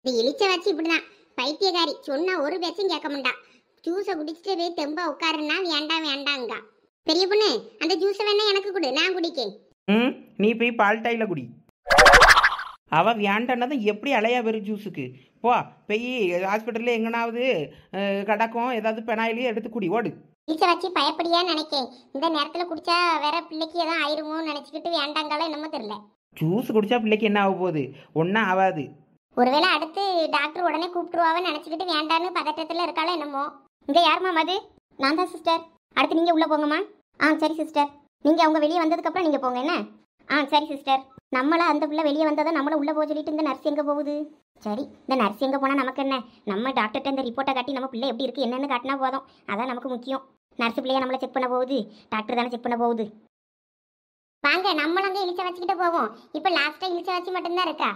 இந்த இளிச்ச வச்சு இப்படிதான் பைத்தியக்காரி சொன்னா ஒரு பேச்சும் கேட்க மாட்டா. ஜூஸை குடிச்சிட்டு போய் தெம்பா உட்காருன்னா வேண்டாம் வேண்டாங்க. பெரிய பொண்ணு அந்த ஜூஸை வேணா எனக்கு கொடு, நான் குடிக்கேன். ம், நீ போய் பால்டாயில குடி. அவ வியாண்டனதை எப்படி அலையா வெறும் ஜூஸுக்கு போ. போய் ஹாஸ்பிட்டலில் எங்கனாவது கடக்கும் ஏதாவது பெனாயிலையும் எடுத்து குடி ஓடு. இளிச்ச வச்சு பயப்படியா நினைக்கேன். இந்த நேரத்துல குடிச்சா வேற பிள்ளைக்கு எதாவது ஆயிருமோன்னு நினைச்சுக்கிட்டு வேண்டாங்கால என்னமோ தெரியல. ஜூஸ் குடிச்சா பிள்ளைக்கு என்ன ஆக போகுது? ஒன்றும் ஆகாது. ஒருவேளை அடுத்து டாக்டர் உடனே கூப்பிட்டுருவான்னு நினைச்சுக்கிட்டு வேண்டான்னு பதட்டத்துல இருக்காளோ என்னமோ. இங்க யாருமா அது? நான் தான் சிஸ்டர். அடுத்து நீங்க உள்ள போங்கம்மா. சரி சிஸ்டர். நீங்க அவங்க வெளியே வந்ததுக்கு அப்புறம் நீங்க போங்க என்ன? சரி சிஸ்டர். நம்மள அந்த பிள்ளை வெளியே வந்ததை நம்மள உள்ள போக சொல்லிட்டு இந்த நர்ஸ் எங்க போகுது? சரி, இந்த நர்ஸ் எங்க போனா நமக்கு என்ன? நம்ம டாக்டர்கிட்ட இந்த ரிப்போர்ட்டை காட்டி நம்ம பிள்ளை எப்படி இருக்கு என்னன்னு காட்டினா போதும். அதான் நமக்கு முக்கியம். நர்ஸ் பிள்ளைய நம்மளை செக் பண்ண போகுது, டாக்டர் தானே செக் பண்ண போகுது. வாங்க நம்மளும் அங்கே இழிச்ச வச்சுக்கிட்டு போவோம். இப்போ லாஸ்ட்டாக இழிச்ச வச்சு மட்டும்தான் இருக்கா.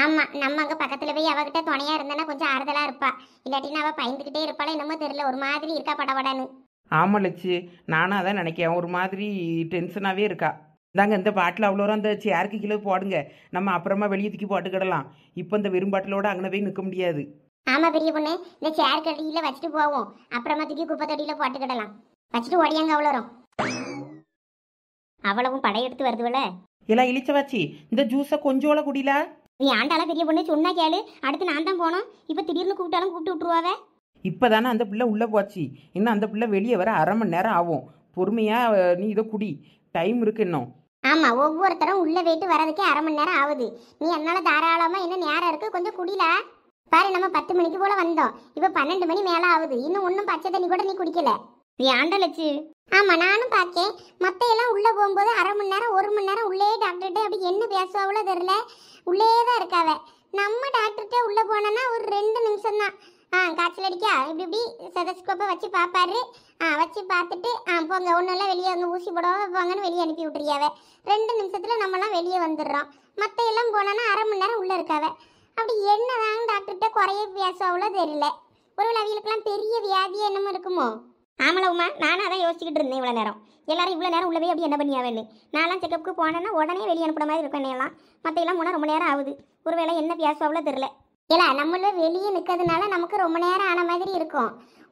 ஆமாம், நம்ம அங்கே பக்கத்தில் போய் அவகிட்ட துணையாக இருந்தேன்னா கொஞ்சம் ஆறுதலாக இருப்பா. இல்லாட்டினா அவள் பயந்துக்கிட்டே இருப்பாளே என்னமோ தெரியல, ஒரு மாதிரி இருக்கா படபடன்னு. ஆமாம் லட்சு, நானும் அதான் நினைக்கிறேன். ஒரு மாதிரி டென்ஷனாகவே இருக்கா. இந்தாங்க இந்த பாட்டில் அவ்வளோ அந்த சேருக்கு கீழே போடுங்க, நம்ம அப்புறமா வெளியே தூக்கி போட்டுக்கிடலாம். இப்போ இந்த வெறும்பாட்டிலோட அங்கே போய் நிற்க முடியாது. ஆமாம் பெரிய பொண்ணு, இந்த சேர் கடியில் வச்சுட்டு போவோம், அப்புறமா தூக்கி குப்பை தொட்டியில் போட்டுக்கிடலாம். வச்சுட்டு ஓடியாங்க அவ்வளோரும். அவ்வளவும் படையெடுத்து வருதுவல. எல்லாம் இழிச்ச வச்சு இந்த ஜூஸை கொஞ்சோல குடில. நீ ஆண்டாளா பெரிய பொண்ணு சொன்னா கேளு. அடுத்து நான் தான் போனோம். இப்போ திடீர்னு கூப்பிட்டாலும் கூப்பிட்டு விட்டுருவாவே. இப்போதானே அந்த பிள்ளை உள்ளே போச்சு, இன்னும் அந்த பிள்ளை வெளியே வர அரை மணி நேரம் ஆகும். பொறுமையாக நீ இதை குடி, டைம் இருக்கு இன்னும். ஆமா, ஒவ்வொருத்தரும் உள்ள போயிட்டு வரதுக்கே அரை மணி நேரம் ஆகுது. நீ அதனால தாராளமா என்ன நேரம் இருக்கு, கொஞ்சம் குடில. பாரு, நம்ம 10 மணிக்கு போல வந்தோம், இப்ப 12 மணி மேல ஆகுது. இன்னும் ஒன்னும் பச்சை தண்ணி கூட நீ குடிக்கல. நீ ஆண்டலச்சு. ஆமா, நானும் பாக்கேன். மத்த எல்லாம் உள்ள போகும்போது அரை மணி நேரம் 1 மணி நேரம் உள்ளே டாக்டர்கிட்ட அப்படி என்ன பேசுவாவளோ தெரியல, உள்ளே தான் இருக்காவ. நம்ம டாக்டர்கிட்ட உள்ள போனோன்னா ஒரு 2 நிமிஷம் தான். காய்ச்சல் அடிக்கா இப்படி இப்படி செதஸ்கோப்பை வச்சு பார்ப்பாரு. வச்சு பார்த்துட்டு போங்க, ஒன்றும் இல்லை வெளியே அங்கே ஊசி போடவா போங்கன்னு வெளியே அனுப்பி விட்டுறியாவ. 2 நிமிஷத்தில் நம்மலாம் வெளியே வந்துடுறோம். மற்ற எல்லாம் போனோன்னா அரை மணி நேரம் உள்ளே இருக்காவ. அப்படி என்னதாங்க டாக்டர்கிட்ட குறைய பேசாவளோ தெரியல. ஒருவேளை அவங்களுக்கெல்லாம் பெரிய வியாதி என்னமோ இருக்குமோ? ஆமலவுமா, நானும் அதான் யோசிச்சுக்கிட்டு இருந்தேன் இவ்வளோ நேரம். எல்லாரும் இவ்வளோ நேரம் உள்ளவே அப்படி என்ன பண்ணியாவேன்னு. நான்லாம் செக்கப்புக்கு போனேன்னா உடனே வெளியே அனுப்புற மாதிரி இருக்கும் என்னையெல்லாம். மற்ற எல்லாம் போனால் ரொம்ப நேரம் ஆகுது. ஒருவேளை என்ன பேசாவளோ தெரியல. இல்லை, நம்மளும் வெளியே நிற்கிறதுனால நமக்கு ரொம்ப நேரம் ஆன மாதிரி இருக்கும்.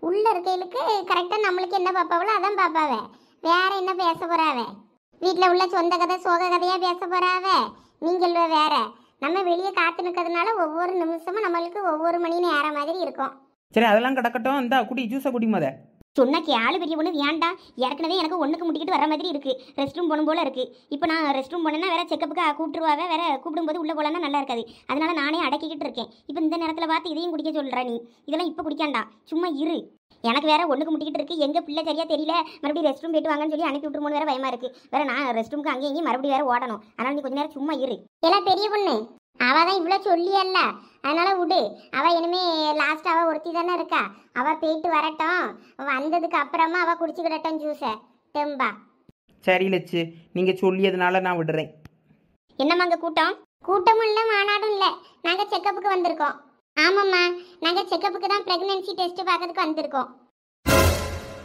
உள்ளே இருக்கைகளுக்கு கரெக்டாக நம்மளுக்கு என்ன பார்ப்பாவளோ அதான் பார்ப்பாவே. வேற என்ன பேச போகிறாவே? வீட்டில் உள்ள சொந்த கதை சோக கதையாக பேச போகிறாவே. நீங்கள் வேற. நம்ம வெளியே காத்து நிற்கிறதுனால ஒவ்வொரு நிமிஷமும் நம்மளுக்கு ஒவ்வொரு மணி நேரம் மாதிரி இருக்கும். சரி, அதெல்லாம் கிடக்கட்டும். இந்த குடி, ஜூஸை குடி முத. சொன்ன கேளு பெரிய பொண்ணு, வேண்டாம். ஏற்கனவே எனக்கு ஒன்றுக்கு முட்டிக்கிட்டு வர மாதிரி இருக்கு. ரெஸ்ட் ரூம் போகணும் போல இருக்கு. இப்போ நான் ரெஸ்ட் ரூம் போனேன்னா வேற செக்கப்புக்கு கூப்பிட்டுருவாவே. வேற கூப்பிடும்போது உள்ளே போகலன்னா நல்லா இருக்காது. அதனால நானே அடக்கிக்கிட்டு இருக்கேன். இப்போ இந்த நேரத்தில் பார்த்து இதையும் குடிக்க சொல்கிற நீ. இதெல்லாம் இப்போ குடிக்காண்டா, சும்மா இரு. எனக்கு வேற ஒன்றுக்கு முட்டிக்கிட்டு இருக்கு. எங்க பிள்ளை சரியா தெரியல, மறுபடியும் ரெஸ்ட் ரூம் போயிட்டு வாங்கன்னு சொல்லி அனுப்பி விட்டுருமோன்னு வேற பயமா இருக்கு. வேற நான் ரெஸ்ட் ரூமுக்கு அங்கேயும் இங்கேயும் மறுபடியும் வேற ஓடணும். அதனால நீ கொஞ்ச நேரம் சும்மா இரு. எல்லாம் பெரிய பொண்ணு, அவ தான் இவ்வளோ சொல்லியல்ல, அதனால விடு. அவ இனிமே லாஸ்ட் அவ ஒருத்தி தானே இருக்கா. அவ போயிட்டு வரட்டும், வந்ததுக்கு அப்புறமா அவ குடிச்சுக்கிடட்டும் ஜூஸை தெம்பா. சரி லட்சு, நீங்க சொல்லியதுனால நான் விடுறேன். என்னம்மா அங்கே கூட்டமும் இல்லை மாநாடும் இல்லை. நாங்கள் செக்கப்புக்கு வந்திருக்கோம். ஆமாம்மா, நாங்கள் செக்கப்புக்கு தான் ப்ரெக்னன்சி டெஸ்ட் பார்க்கறதுக்கு வந்திருக்கோம்.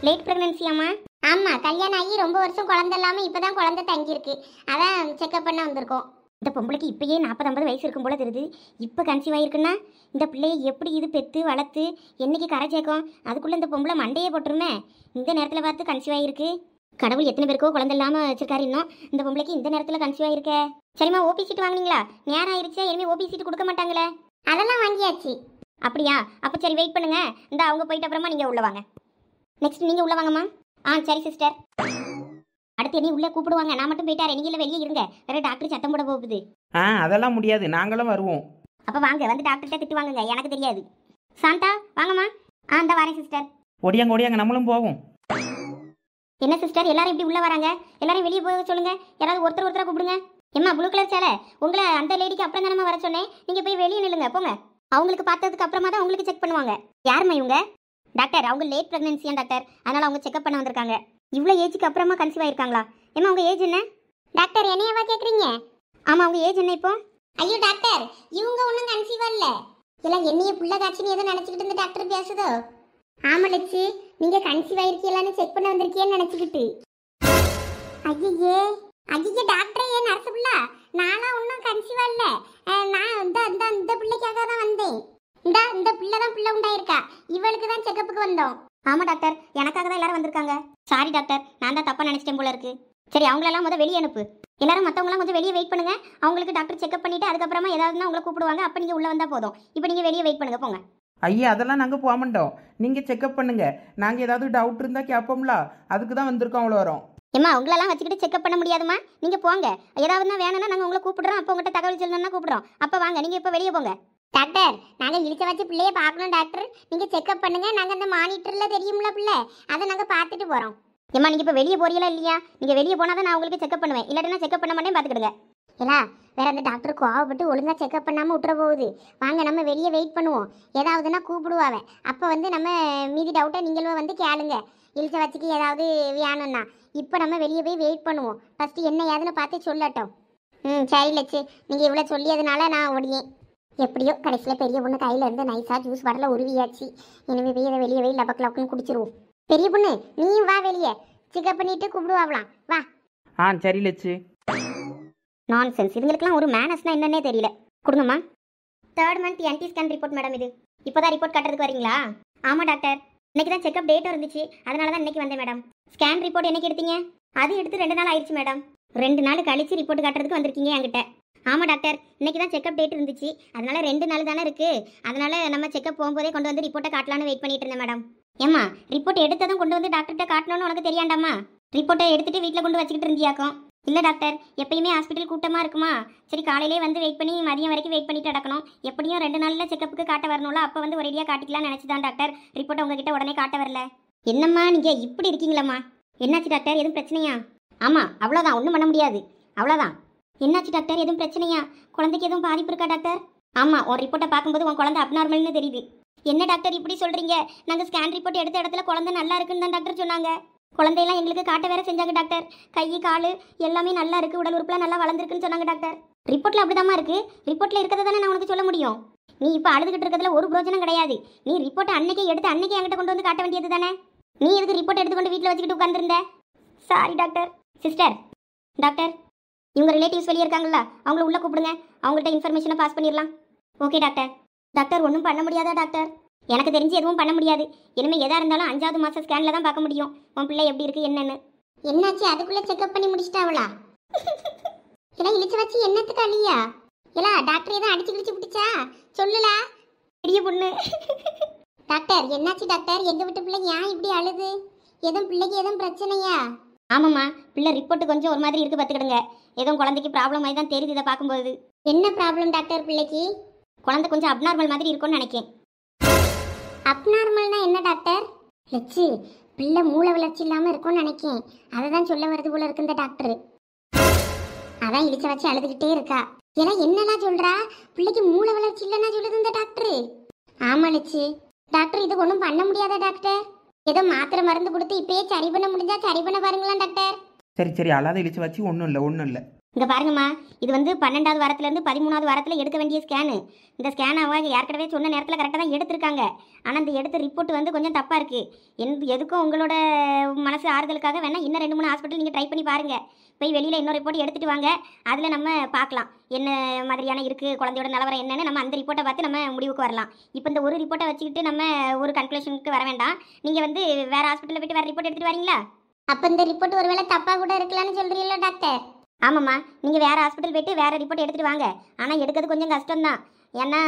லேட் ப்ரெக்னன்சியாம்மா? ஆமாம், கல்யாணம் ஆகி ரொம்ப வருஷம் குழந்தை இல்லாமல் இப்போ தான் குழந்தை தங்கியிருக்கு. அதான் செக்கப் பண்ண வந்திருக்கோம். இந்த பொம்பளைக்கு இப்பயே 40-50 வயசு இருக்கும் போல தெரியுது. இப்போ கன்சீவ் ஆகிருக்குன்னா இந்த பிள்ளையை எப்படி இது பெற்று வளர்த்து என்னைக்கு கரை சேர்க்கும்? அதுக்குள்ளே இந்த பொம்பளை மண்டையே போட்டுருமே. இந்த நேரத்தில் பார்த்து கன்சீவ் ஆகிருக்கு. கடவுள் எத்தனை பேருக்கோ குழந்தை இல்லாமல் வச்சிருக்காரு. இன்னும் இந்த பொம்பளைக்கு இந்த நேரத்தில் கன்சீவ் ஆகிருக்க. சரிம்மா, ஓபி சீட் வாங்கினீங்களா? நேரம் ஆயிடுச்சா, இனிமேல் ஓபி சீட் கொடுக்க மாட்டாங்களே. அதெல்லாம் வாங்கியாச்சு. அப்படியா? அப்போ சரி, வெயிட் பண்ணுங்க. இந்த அவங்க போயிட்ட அப்புறமா நீங்கள் உள்ள வாங்க. நெக்ஸ்ட் நீங்கள் உள்ள வாங்கம்மா. சரி சிஸ்டர். அடுத்து நீ உள்ளே கூப்பிடுவாங்க, நான் மட்டும் போயிட்டாரு. நீங்கள வெளியே இருங்க, வேற டாக்டர் சத்தம் போட போகுது. அதெல்லாம் முடியாது, நாங்களும் வருவோம். அப்போ வாங்க, வந்து டாக்டர்கிட்ட திட்டு வாங்குங்க, எனக்கு தெரியாது. சாந்தா வாங்கம்மா. இந்த வரேன் சிஸ்டர். ஓடியாங்க ஓடியாங்க, நம்மளும் போவோம். என்ன சிஸ்டர், எல்லாரும் இப்படி உள்ளே வராங்க? எல்லாரும் வெளியே போக சொல்லுங்க. யாராவது ஒருத்தரை கூப்பிடுங்க. ஏம்மா, ப்ளூ கலர் சேலை உங்களை அந்த லேடிக்கு அப்புறம் தானே வர சொன்னேன். நீங்கள் போய் வெளியே நில்லுங்க, போங்க. அவங்களுக்கு பார்த்ததுக்கு அப்புறமா தான் உங்களுக்கு செக் பண்ணுவாங்க. யாரும்மா இவங்க? டாக்டர், அவங்க லேட் ப்ரெக்னன்சியா டாக்டர், அதனால அவங்க செக்அப் பண்ண வந்திருக்காங்க. இவ்வளோ ஏஜுக்கு அப்புறமா கன்சீவ் ஆயிருக்காங்களா? ஏமா அவங்க ஏஜ் என்ன? டாக்டர், என்னையவா கேட்குறீங்க? ஆமாம், அவங்க ஏஜ் என்ன இப்போ? ஐயோ டாக்டர், இவங்க ஒன்றும் கன்சீவா இல்லை. எல்லாம் என்னைய புள்ள காட்சின்னு எதுவும் நினச்சிக்கிட்டு இந்த டாக்டர் பேசுதோ? ஆமலச்சு, நீங்கள் கன்சீவ் ஆயிருக்கீங்களான்னு செக் பண்ண வந்திருக்கியன்னு நினச்சிக்கிட்டு. ஐயே ஐயே டாக்டரே, ஏன் நர்ஸ் புள்ள? நானும் ஒன்றும் கன்சீவா இல்லை. நான் இந்த பிள்ளைக்காக தான் வந்தேன். இந்த பிள்ளை தான் பிள்ளை உண்டாயிருக்கா, இவளுக்கு தான் செக்கப்புக்கு வந்தோம். ஆமா டாக்டர், எனக்காக தான் எல்லாரும் வந்திருக்காங்க. சாரி டாக்டர், நான் தான் தப்பா நினைச்சிட்டேன் போல இருக்கு. சரி, அவங்களெல்லாம் முதல் வெளியே அனுப்பு. எல்லாரும் மற்றவங்களாம் கொஞ்சம் வெளியே வெயிட் பண்ணுங்க. அவங்களுக்கு டாக்டர் செக்அப் பண்ணிட்டு அதுக்கப்புறமா ஏதாவதுனா உங்களை கூப்பிடுவாங்க. அப்போ நீங்கள் உள்ள வந்தா போதும். இப்போ நீங்கள் வெளியே வெயிட் பண்ணுங்க, போங்க. ஐயா அதெல்லாம் நாங்கள் போக மாட்டோம். நீங்கள் செக்அப் பண்ணுங்க. நாங்கள் ஏதாவது டவுட் இருந்தால் கேட்போம்ல, அதுக்கு தான் வந்திருக்கோம். அவ்வளோ வரோம். ஏம்மா, உங்களெல்லாம் வச்சுக்கிட்டு செக்அப் பண்ண முடியாதுமா. நீங்கள் போங்க. ஏதாவதுனா வேணும்னா நாங்கள் உங்களை கூப்பிடுறோம். அப்போ உங்கள்கிட்ட தகவல் சொல்லணும்னா கூப்பிடுறோம். அப்போ வாங்க, நீங்கள் இப்போ வெளியே போங்க. டாக்டர், நாங்கள் இழுச்ச வச்சு பிள்ளைய பார்க்கணும் டாக்டர். நீங்கள் செக்அப் பண்ணுங்க. நாங்கள் அந்த மானிட்டரில் தெரியும்ல பிள்ளை, அதை நாங்கள் பார்த்துட்டு போகிறோம். ஏம்மா, நீங்கள் இப்போ வெளியே போறீங்களா இல்லையா? நீங்கள் வெளியே போனால் தான் நான் உங்களுக்கு செக்அப் பண்ணுவேன். இல்லாட்டினா செக்அப் பண்ண மாட்டேன், பார்த்துக்கிடுங்க. ஏலா, வேற அந்த டாக்டர் கோவப்பட்டு ஒழுங்காக செக்அப் பண்ணாமல் விட்டுற போகுது. வாங்க, நம்ம வெளியே வெயிட் பண்ணுவோம். ஏதாவதுன்னா கூப்பிடுவாங்க. அப்போ வந்து நம்ம மீதி டவுட்டை நீங்களும் வந்து கேளுங்க. இழுச்ச வச்சுக்கு ஏதாவது வேணும்னா. இப்போ நம்ம வெளியே போய் வெயிட் பண்ணுவோம். ஃபஸ்ட்டு என்ன ஏதுன்னு பார்த்து சொல்லட்டும். சரி லட்சு, நீங்கள் இவ்வளோ சொல்லியதுனால நான் ஓடியேன். எப்படியோ கடைசியில் பெரிய பொண்ணு கையில் இருந்து நைஸாக ஜூஸ் வரல உருவியாச்சு. இனிமேல் போய் அதை வெளியே போய் லபக்கு லபக்குன்னு குடிச்சிருவோம். பெரிய பொண்ணு, நீயும் வா வெளியே. செக்அப் பண்ணிட்டு கூப்பிடுவாங்களாம். வா. சரி லட்சு. நான்சென்ஸ், இதுங்களுக்குலாம் ஒரு மேனஸ்னா என்னன்னே தெரியல. கொடுங்கம்மா. 3rd month NT scan report madam. இது இப்போதான் ரிப்போர்ட் கட்டுறதுக்கு வரீங்களா? ஆமாம் டாக்டர், இன்னைக்கு தான் செக்அப் டேட் இருந்துச்சு, அதனால தான் இன்னைக்கு வந்தேன் மேடம். ஸ்கேன் ரிப்போர்ட் என்னைக்கு எடுத்தீங்க? அது எடுத்து 2 நாள் ஆயிடுச்சு மேடம். 2 நாள் கழிச்சு ரிப்போர்ட் காட்டுறதுக்கு வந்திருக்கீங்க என்கிட்ட. ஆமாம் டாக்டர், இன்னைக்கு தான் செக்அப் டேட் இருந்துச்சு, அதனால 2 நாள் தானே இருக்கு. அதனால நம்ம செக்அப் போகும்போதே கொண்டு வந்து ரிப்போர்ட்டை காட்டலான்னு வெயிட் பண்ணிட்டு இருந்தேன் மேடம். ஏம்மா, ரிப்போர்ட் எடுத்ததும் கொண்டு வந்து டாக்டர்கிட்ட காட்டணும்னு உனக்கு தெரியாண்டாமா? ரிப்போர்ட்டை எடுத்துட்டு வீட்டில் கொண்டு வச்சுக்கிட்டு இருந்தியாக்கும். இல்லை டாக்டர், எப்பயுமே ஹாஸ்பிட்டல் கூட்டமாக இருக்குமா, சரி காலையிலே வந்து வெயிட் பண்ணி மதியம் வரைக்கும் வெயிட் பண்ணிட்டு நடக்கணும். எப்படியும் 2 நாளில் செக்கப்புக்கு காட்ட வரணும்ல, அப்போ வந்து ஒரேடியாக காட்டிக்கலாம்னு நினச்சி தான் டாக்டர் ரிப்போர்ட்டை உங்ககிட்ட உடனே காட்ட வரல. என்னம்மா நீங்கள் இப்படி இருக்கீங்களம்மா? என்னாச்சு டாக்டர், எதுவும் பிரச்சனையா? ஆமாம், அவ்வளோதான், ஒன்றும் பண்ண முடியாது, அவ்வளோதான். என்னாச்சு டாக்டர், எதுவும் பிரச்சனையா? குழந்தைக்கு எதுவும் பாதிப்பு இருக்கா டாக்டர்? ஆமாம், உன் ரிப்போர்ட்டை பார்க்கும்போது உன் குழந்தை அப்நார்மல்னு தெரியுது. என்ன டாக்டர் இப்படி சொல்கிறீங்க? நாங்கள் ஸ்கேன் ரிப்போர்ட் எடுத்த இடத்துல குழந்தை நல்லா இருக்குன்னு தான் டாக்டர் சொன்னாங்க. குழந்தையெல்லாம் எங்களுக்கு காட்ட வேற செஞ்சாங்க டாக்டர். கை கால் எல்லாமே நல்லா இருக்கு, உடல் உறுப்புலாம் நல்லா வளர்ந்துருக்குன்னு சொன்னாங்க டாக்டர். ரிப்போர்ட்ல அப்படிதாம்மா இருக்கு. ரிப்போர்ட்ல இருக்கிறத தானே நான் உனக்கு சொல்ல முடியும். நீ இப்போ அழுதுகிட்டு இருக்கிறதுல ஒரு பிரோஜனம் கிடையாது. நீ ரிப்போர்ட்டை அன்னைக்கே எடுத்து அன்னைக்கே என்கிட்ட கொண்டு வந்து காட்ட வேண்டியது தானே. நீ எதுக்கு ரிப்போர்ட் எடுத்துக்கொண்டு வீட்டில் வச்சுக்கிட்டு உட்காந்துருந்த? Sorry doctor. சிஸ்டர், டாக்டர், இவங்க ரிலேட்டிவ்ஸ் வெளியே இருக்காங்களா, அவங்கள உள்ள கூப்பிடுங்க. அவங்கள்ட்ட இன்ஃபர்மேஷனை பாஸ் பண்ணிடலாம். Okay doctor. டாக்டர், ஒன்றும் பண்ண முடியாதா டாக்டர்? எனக்கு தெரிஞ்சு எதுவும் பண்ண முடியாது. இனிமேல் எதாக இருந்தாலும் 5வது மாதம் ஸ்கேனில் தான் பார்க்க முடியும் உன் பிள்ளை எப்படி இருக்குது என்னன்னு. என்னாச்சு, அதுக்குள்ளே செக்அப் பண்ணி முடிச்சிட்டாவளா? எல்லாம் இழுச்சு வச்சு என்னத்துக்கு அழியா? இல்லா டாக்டர் எதுவும் அடிச்சு கிடிச்சு பிடிச்சா சொல்லல? பெரிய பொண்ணு. டாக்டர், என்னாச்சு டாக்டர்? எங்கள் வீட்டு பிள்ளை ஏன் இப்படி அழுது? எதுவும் பிள்ளைக்கு எதுவும் பிரச்சனையா? ஆமாம்மா, பிள்ளை ரிப்போர்ட்டு கொஞ்சம் ஒரு மாதிரி இருக்குது, பார்த்துக்கிடுங்க. எதுவும் குழந்தைக்கு ப்ராப்ளம் ஆகி தான் தெரியுது இதை பார்க்கும்போது. என்ன ப்ராப்ளம் டாக்டர் பிள்ளைக்கு? குழந்தை கொஞ்சம் அப்நார்மல் மாதிரி இருக்கும்னு நினைக்கேன். அப்நார்மல்னா என்ன டாக்டர்? லட்சு, பிள்ளை மூளை வளர்ச்சி இல்லாமல் இருக்கும்னு நினைக்கேன். அதை தான் சொல்ல வருது போல இருக்கு இந்த டாக்டர். அதான் இழிச்ச வச்சு அழுதுகிட்டே இருக்கா. ஏன்னா என்னெல்லாம் சொல்றா? பிள்ளைக்கு மூளை வளர்ச்சி இல்லைன்னா சொல்லுது இந்த டாக்டர். ஆமா லட்சு. டாக்டர், இது ஒன்றும் பண்ண முடியாதா டாக்டர்? ஏதோ மாத்திரை மருந்து கொடுத்து இப்பயே சரி பண்ண முடிஞ்சா சரி பண்ண பாருங்களா டாக்டர். சரி சரி, அழாத இழிச்சு வச்சு ஒன்றும் இல்லை. இங்கே பாருங்கம்மா, இது வந்து 12வது வாரத்துலேருந்து 13வது வாரத்தில் எடுக்க வேண்டிய ஸ்கேனு. இந்த ஸ்கேன் அவங்க ஏற்கனவே சொன்ன நேரத்தில் கரெக்டாக தான் எடுத்திருக்காங்க. ஆனால் இந்த எடுத்த ரிப்போர்ட் வந்து கொஞ்சம் தப்பாக இருக்குது. எதுக்கும் உங்களோட மனசு ஆறுதலுக்காக வேணால் இன்னும் 2-3 ஹாஸ்பிட்டல் நீங்கள் ட்ரை பண்ணி பாருங்கள். போய் வெளியில் இன்னொரு ரிப்போர்ட் எடுத்துகிட்டு வாங்க. அதில் நம்ம பார்க்கலாம் என்ன மாதிரியான இருக்குது குழந்தையோட நிலவரம் என்னென்னு. நம்ம அந்த ரிப்போர்ட்டை பார்த்து நம்ம முடிவுக்கு வரலாம். இப்போ இந்த ஒரு ரிப்போர்ட்டை வச்சுக்கிட்டு நம்ம ஒரு கன்க்ளூஷனுக்கு வர வேண்டாம். நீங்கள் வந்து வேறு ஹாஸ்பிட்டலில் போய்ட்டு வேறு ரிப்போர்ட் எடுத்துகிட்டு வரீங்களா? அப்போ இந்த ரிப்போர்ட் ஒருவேளை தப்பாக கூட இருக்கலாம்னு சொல்கிறீங்களா டாக்டர்? ஆமாம்மா, நீங்கள் வேறு ஹாஸ்பிட்டல் போய்ட்டு வேறு ரிப்போர்ட் எடுத்துகிட்டு வாங்க. ஆனால் எடுக்கிறது கொஞ்சம் கஷ்டம்தான். ஏன்னா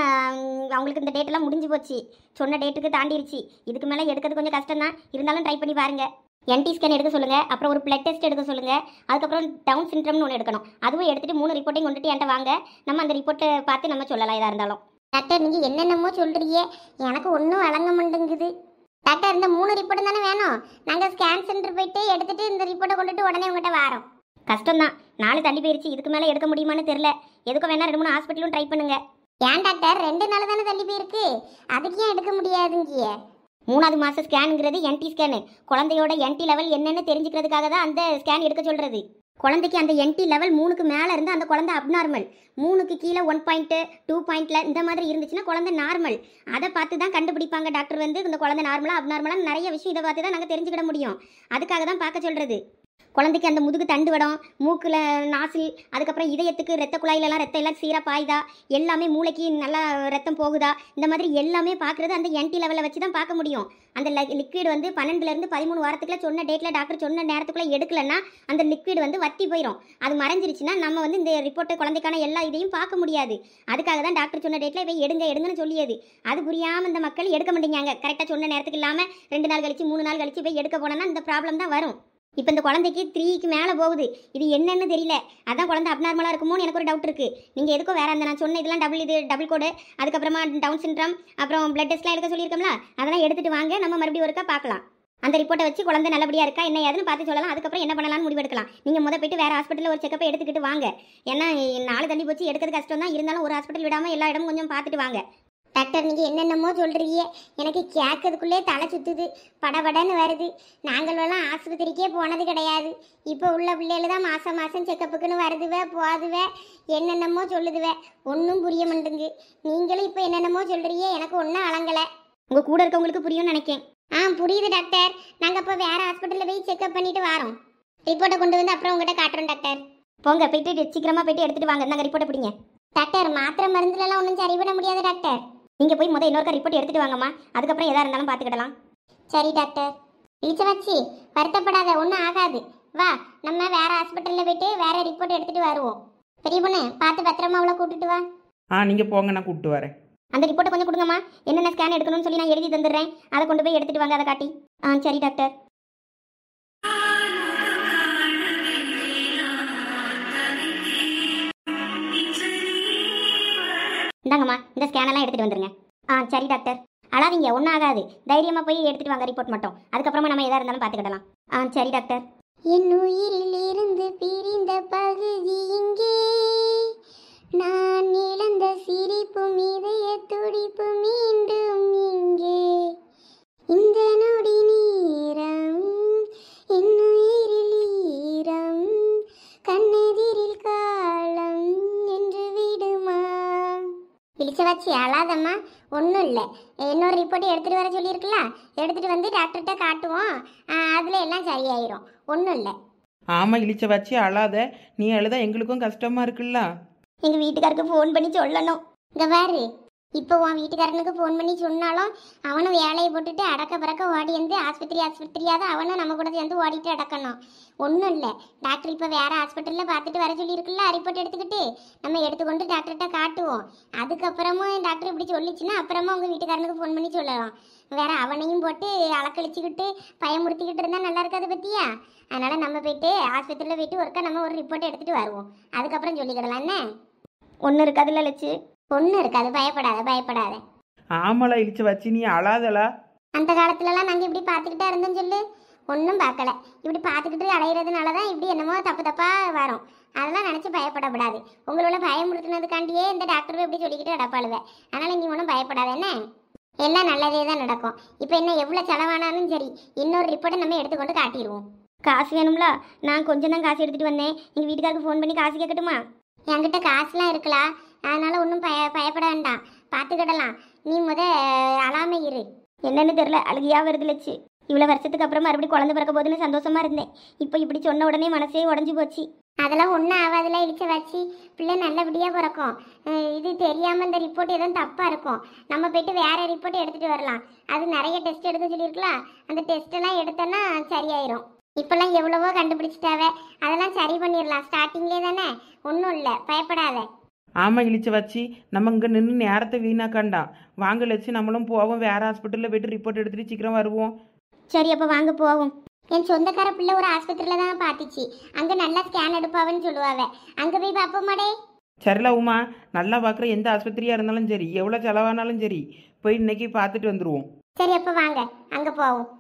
அவங்களுக்கு இந்த டேட்டெல்லாம் முடிஞ்சு போச்சு, சொன்ன டேட்டுக்கு தாண்டிருச்சு. இதுக்கு மேலே எடுக்கிறது கொஞ்சம் கஷ்டம்தான். இருந்தாலும் ட்ரை பண்ணி பாருங்கள். NT ஸ்கேன் எடுக்க சொல்லுங்கள், அப்புறம் ஒரு பிளட் டெஸ்ட் எடுக்க சொல்லுங்கள். அதுக்கப்புறம் டவுன் சிண்ட்ரம்னு ஒன்று எடுக்கணும். அதுவும் எடுத்துகிட்டு 3 ரிப்போர்ட்டையும் கொண்டுட்டு என்கிட்ட வாங்க. நம்ம அந்த ரிப்போர்ட்டை பார்த்து நம்ம சொல்லலாம் எதாக இருந்தாலும். டாக்டர், நீங்கள் என்னென்னமோ சொல்கிறீங்க, எனக்கு ஒன்றும் வழங்க மாட்டேங்குது. டாக்டர், இந்த 3 ரிப்போர்ட்டு தானே வேணும். நாங்கள் ஸ்கேன் சென்டர் போயிட்டு எடுத்துகிட்டு இந்த ரிப்போர்ட்டை கொண்டுட்டு உடனே உங்கள்கிட்ட வரோம். கஷ்டம்தான், 4 தள்ளி போயிருச்சு. இதுக்கு மேலே எடுக்க முடியுமான்னு தெரில. எதுக்கும் வேணா 2-3 ஹாஸ்பிட்டலும் ட்ரை பண்ணுங்க. ஏன் டாக்டர், 2 நாள் தானே தள்ளி போயிருக்கு, அதுக்கு ஏன் எடுக்க முடியாதுங்கிய? 3வது மாதம் ஸ்கேனுங்கிறது NT ஸ்கேனு. குழந்தையோட NT லெவல் என்னன்னு தெரிஞ்சுக்கிறதுக்காக தான் அந்த ஸ்கேன் எடுக்க சொல்கிறது. குழந்தைக்கு அந்த NT லெவல் 3க்கு மேலே இருந்து அந்த குழந்தை அப்நார்மல், 3க்கு கீழே 1.2 பாயிண்ட்ல இந்த மாதிரி இருந்துச்சுன்னா குழந்தை நார்மல். அதை பார்த்து தான் கண்டுபிடிப்பாங்க டாக்டர். வந்து இந்த குழந்தை நார்மலா அப்நார்மலா நிறைய விஷயம் இதை பார்த்து தான் நாங்கள் தெரிஞ்சுக்கிட முடியும். அதுக்காக தான் பார்க்க சொல்கிறது. குழந்தைக்கு அந்த முதுகு தண்டு வடம், மூக்கில் நாசில், அதுக்கப்புறம் இதயத்துக்கு ரத்த குழாயிலலாம் ரத்தம் எல்லாம் சீராக பாயுதா, எல்லாமே மூளைக்கு நல்லா ரத்தம் போகுதா, இந்த மாதிரி எல்லாமே பார்க்குறது அந்த என்டி லெவலில் வச்சு தான் பார்க்க முடியும். அந்த லிக்விட் வந்து 12லேருந்து 13 வாரத்துக்குள்ள சொன்ன டேட்டில் டாக்டர் சொன்ன நேரத்துக்குள்ளே எடுக்கலைன்னா அந்த லிக்விட் வந்து வத்தி போயிடும். அது மறைஞ்சிருச்சுன்னா நம்ம வந்து இந்த ரிப்போர்ட்டை குழந்தைக்கான எல்லா இதையும் பார்க்க முடியாது. அதுக்காக தான் டாக்டர் சொன்ன டேட்டில் இவை எடுங்கன்னு சொல்லியது. அது புரியாமல் இந்த மக்கள் எடுக்க மாட்டேங்காங்க. கரெக்டாக சொன்ன நேரத்துக்கு இல்லாமல் 2 நாள் கழிச்சு 3 நாள் கழிச்சு போய் எடுக்க போனோன்னா இந்த ப்ராப்ளம் தான் வரும். இப்போ இந்த குழந்தைக்கு 3க்கு மேலே போகுது. இது என்னன்னு தெரியல. அதான் குழந்தை அப்நார்மலாக இருக்குமோன்னு எனக்கு ஒரு டவுட் இருக்குது. நீங்கள் எதுக்கோ வேறு அந்த நான் சொன்ன இதெல்லாம் டபுள் கோடு, அதுக்கப்புறமா டவுன் சிண்ட்ரம், அப்புறம் பிளட் டெஸ்ட்லாம் எடுக்க சொல்லியிருக்கோம்ல, அதெல்லாம் எடுத்துகிட்டு வாங்க, நம்ம மறுபடியும் ஒருக்கா பார்க்கலாம். அந்த ரிப்போர்ட்டை வச்சு குழந்தை நல்லபடியாக இருக்கா என்ன ஏதுன்னு பார்த்து சொல்லலாம். அதுக்கப்புறம் என்ன பண்ணலாம்னு முடிவெடுக்கலாம். நீங்கள் போயிட்டு வேறு ஹாஸ்பிட்டலில் ஒரு செக்கப்பை எடுத்துக்கிட்டு வாங்க. ஏன்னா 4 தள்ளி போச்சு எடுக்கிறது கஷ்டம் தான். இருந்தாலும் ஒரு ஹாஸ்பிட்டல் விடாமல் எல்லா இடமும் கொஞ்சம் பார்த்துட்டு வாங்க. டாக்டர் நீங்கள் என்னென்னமோ சொல்கிறீங்க, எனக்கு கேட்கறதுக்குள்ளே தலை சுற்றுது, படபடன்னு வருது. நாங்களெல்லாம் ஆஸ்பத்திரிக்கே போனது கிடையாது. இப்போ உள்ள பிள்ளைகள் தான் மாதம் மாதம் செக்கப்புக்குன்னு வருதுவே போதுவே, என்னென்னமோ சொல்லுதுவே, ஒன்றும் புரிய மாட்டேங்குது. நீங்களும் இப்போ என்னென்னமோ சொல்கிறீங்க, எனக்கு ஒன்றும் அலங்கலை. உங்கள் கூட இருக்கவங்களுக்கு புரியும்னு நினைக்கேன். புரியுது டாக்டர். நாங்கள் அப்போ வேறு ஹாஸ்பிட்டலில் போய் செக்அப் பண்ணிட்டு வரோம். ரிப்போர்ட்டை கொண்டு வந்து அப்புறம் உங்கள்கிட்ட காட்டுறோம் டாக்டர். போங்க, போயிட்டு சீக்கிரமாக போயிட்டு எடுத்துகிட்டு வாங்க. நாங்கள் ரிப்போர்ட்டை பிடிங்க. டாக்டர் மாத்திரை மருந்துலலாம் ஒன்றும் சரி பண்ண முடியாது டாக்டர். நீங்கள் போய் இன்னொருக்கா ரிப்போர்ட் எடுத்துகிட்டு வாங்கம்மா. அதுக்கப்புறம் எதாக இருந்தாலும் பார்த்துக்கிடலாம். சரி டாக்டர். வச்சு வருத்தப்படாத, ஒன்றும் ஆகாது. வா, நம்ம வேறு ஹாஸ்பிட்டலில் போயிட்டு வேறு ரிப்போர்ட் எடுத்துகிட்டு வருவோம். பெரிய பொண்ணு பார்த்து பத்திரமா அவளை கூப்பிட்டுட்டு வா. நீங்கள் போங்க, நான் கூப்பிட்டு வரேன். அந்த ரிப்போர்ட்டை கொஞ்சம் கொடுங்கம்மா. என்னென்ன ஸ்கேன் எடுக்கணும்னு சொல்லி நான் எழுதி தந்துடுறேன். அதை கொண்டு போய் எடுத்துகிட்டு வாங்க, அதை காட்டி. சரி டாக்டர். இந்தாங்கம்மா, இந்த ஸ்கேனெல்லாம் எடுத்துகிட்டு வந்துருங்க. சரி டாக்டர். அழாதீங்க, ஒன்றும் ஆகாது. தைரியமாக போய் எடுத்துகிட்டு வாங்க ரிப்போர்ட் மட்டும். அதுக்கப்புறமா நம்ம எதாக இருந்தாலும் பார்த்துக்கிடலாம். சரி டாக்டர். என் உயிரில் இருந்து பிரிந்த பகுதி இங்கே, நான் இழந்த சிரிப்பும் இதய துடிப்பு மீண்டும் இங்கே, இந்த நொடி நேரம் என் உயிரில் ஈரம், கண்ணெதிரில் காலம் என்று விடுமா. வச்சு அழாதம்மா, ஒன்றும் இல்லை. இன்னொரு ரிப்போர்ட்டு எடுத்துகிட்டு வர சொல்லியிருக்குல்ல, எடுத்துகிட்டு வந்து டாக்டர்கிட்ட காட்டுவோம். அதில் எல்லாம் சரியாயிரும், ஒன்றும் இல்லை. ஆமாம் வச்சு அழாத. நீ அழுதா எங்களுக்கும் கஷ்டமாக இருக்குல்ல. எங்கள் வீட்டுக்காருக்கு ஃபோன் பண்ணி சொல்லணும். இங்கே பாரு, இப்போ உன் வீட்டுக்காரனுக்கு ஃபோன் பண்ணி சொன்னாலும் அவனும் வேலையை போட்டுட்டு அடக்க பிறக்க ஓடி வந்து ஆஸ்பத்திரியாக தான் அவனும் நம்ம கூட சேர்ந்து ஓடிட்டு அடக்கணும். ஒன்றும் இல்லை, டாக்டர் இப்போ வேறு ஹாஸ்பிட்டலில் பார்த்துட்டு வர சொல்லியிருக்குல்ல, ரிப்போர்ட் எடுத்துக்கிட்டு நம்ம எடுத்துக்கொண்டு டாக்டர்கிட்ட காட்டுவோம். அதுக்கப்புறமும் டாக்டர் இப்படி சொல்லிச்சுன்னா அப்புறமா உங்கள் வீட்டுக்காரனுக்கு ஃபோன் பண்ணி சொல்லலாம். வேற அவனையும் போட்டு அலக்கழிச்சிக்கிட்டு பயமுறுத்திக்கிட்டு இருந்தால் நல்லா இருக்காது பற்றியா. அதனால் நம்ம போயிட்டு ஆஸ்பத்திரியில் போயிட்டு ஒருக்கா நம்ம ஒரு ரிப்போர்ட் எடுத்துகிட்டு வருவோம். அதுக்கப்புறம் சொல்லிக்கிடலாம். என்ன ஒன்றும் இருக்காதுல்ல லட்சு? ஒன்றும் இருக்காது, பயப்படாத. ஆமாலா வச்சு நீ அழாதலா. அந்த காலத்துலலாம் நாங்கள் இப்படி பார்த்துக்கிட்டே இருந்தோம் சொல்லு, ஒன்றும் பார்க்கல. இப்படி பார்த்துக்கிட்டு அலையிறதுனால தான் இப்படி என்னமோ தப்பாக வரும். அதெல்லாம் நினச்சி பயப்படக்கூடாது. உங்களோட பயமுறுத்தினதுக்காண்டியே இந்த டாக்டர் இப்படி சொல்லிக்கிட்டு அடப்பாளுவேன். அதனால் நீ ஒன்றும் பயப்படாத. என்ன எல்லாம் நல்லதே தான் நடக்கும். இப்போ என்ன எவ்வளோ செலவானாலும் சரி, இன்னொரு ரிப்போர்ட்டை நம்ம எடுத்துக்கொண்டு காட்டிடுவோம். காசு வேணும்ல? நான் கொஞ்சம் தான் காசு எடுத்துகிட்டு வந்தேன். எங்கள் வீட்டுக்காருக்கு ஃபோன் பண்ணி காசு கேட்கட்டுமா? என்கிட்ட காசுலாம் இருக்கலாம், அதனால் ஒன்றும் பயப்பட வேண்டாம், பார்த்துக்கிடலாம். நீ அழாம இரு. என்னன்னு தெரில, அழுகியாக வருது லட்சு. இவ்வளோ வருஷத்துக்கு அப்புறம் மறுபடியும் குழந்தை பிறக்க போதுன்னு சந்தோஷமா இருந்தேன். இப்போ இப்படி சொன்ன உடனே மனசே உடஞ்சி போச்சு. அதெல்லாம் ஒன்றும் ஆகாதுல வச்சு, பிள்ளை நல்லபடியாக பிறக்கும். இது தெரியாமல் இந்த ரிப்போர்ட் எதுவும் தப்பாக இருக்கும். நம்ம போயிட்டு வேறு ரிப்போர்ட் எடுத்துகிட்டு வரலாம். அது நிறைய டெஸ்ட் எடுக்க சொல்லியிருக்கலாம். அந்த டெஸ்ட்டெல்லாம் எடுத்தோன்னா சரியாயிரும். இப்போல்லாம் எவ்வளவோ கண்டுபிடிச்சிட்டாவே, அதெல்லாம் சரி பண்ணிடலாம். ஸ்டார்டிங்லேயே தானே, ஒன்றும் இல்லை, பயப்படாத. ஆமாம் வச்சு நம்ம இங்கே நின்று நேரத்தை வீணாக்காண்டாம். வாங்க லட்சு, நம்மளும் போவோம். வேறு ஹாஸ்பிட்டலில் போய்ட்டு ரிப்போர்ட் எடுத்துகிட்டு சீக்கிரம் வருவோம். சரி, அப்போ வாங்க போவோம். என் சொந்தக்கார பிள்ளை ஒரு ஆஸ்பத்திரியில் தான் பார்த்துச்சு. அங்கே நல்லா ஸ்கேன் எடுப்பாவன்னு சொல்லுவாங்க. அங்கே போய் பார்ப்போமாடே. சரில உமா, நல்லா பார்க்குற எந்த ஆஸ்பத்திரியாக இருந்தாலும் சரி, எவ்வளோ செலவானாலும் சரி, போய் இன்னைக்கு பார்த்துட்டு வந்துடுவோம். சரி, அப்போ வாங்க அங்கே போவோம்.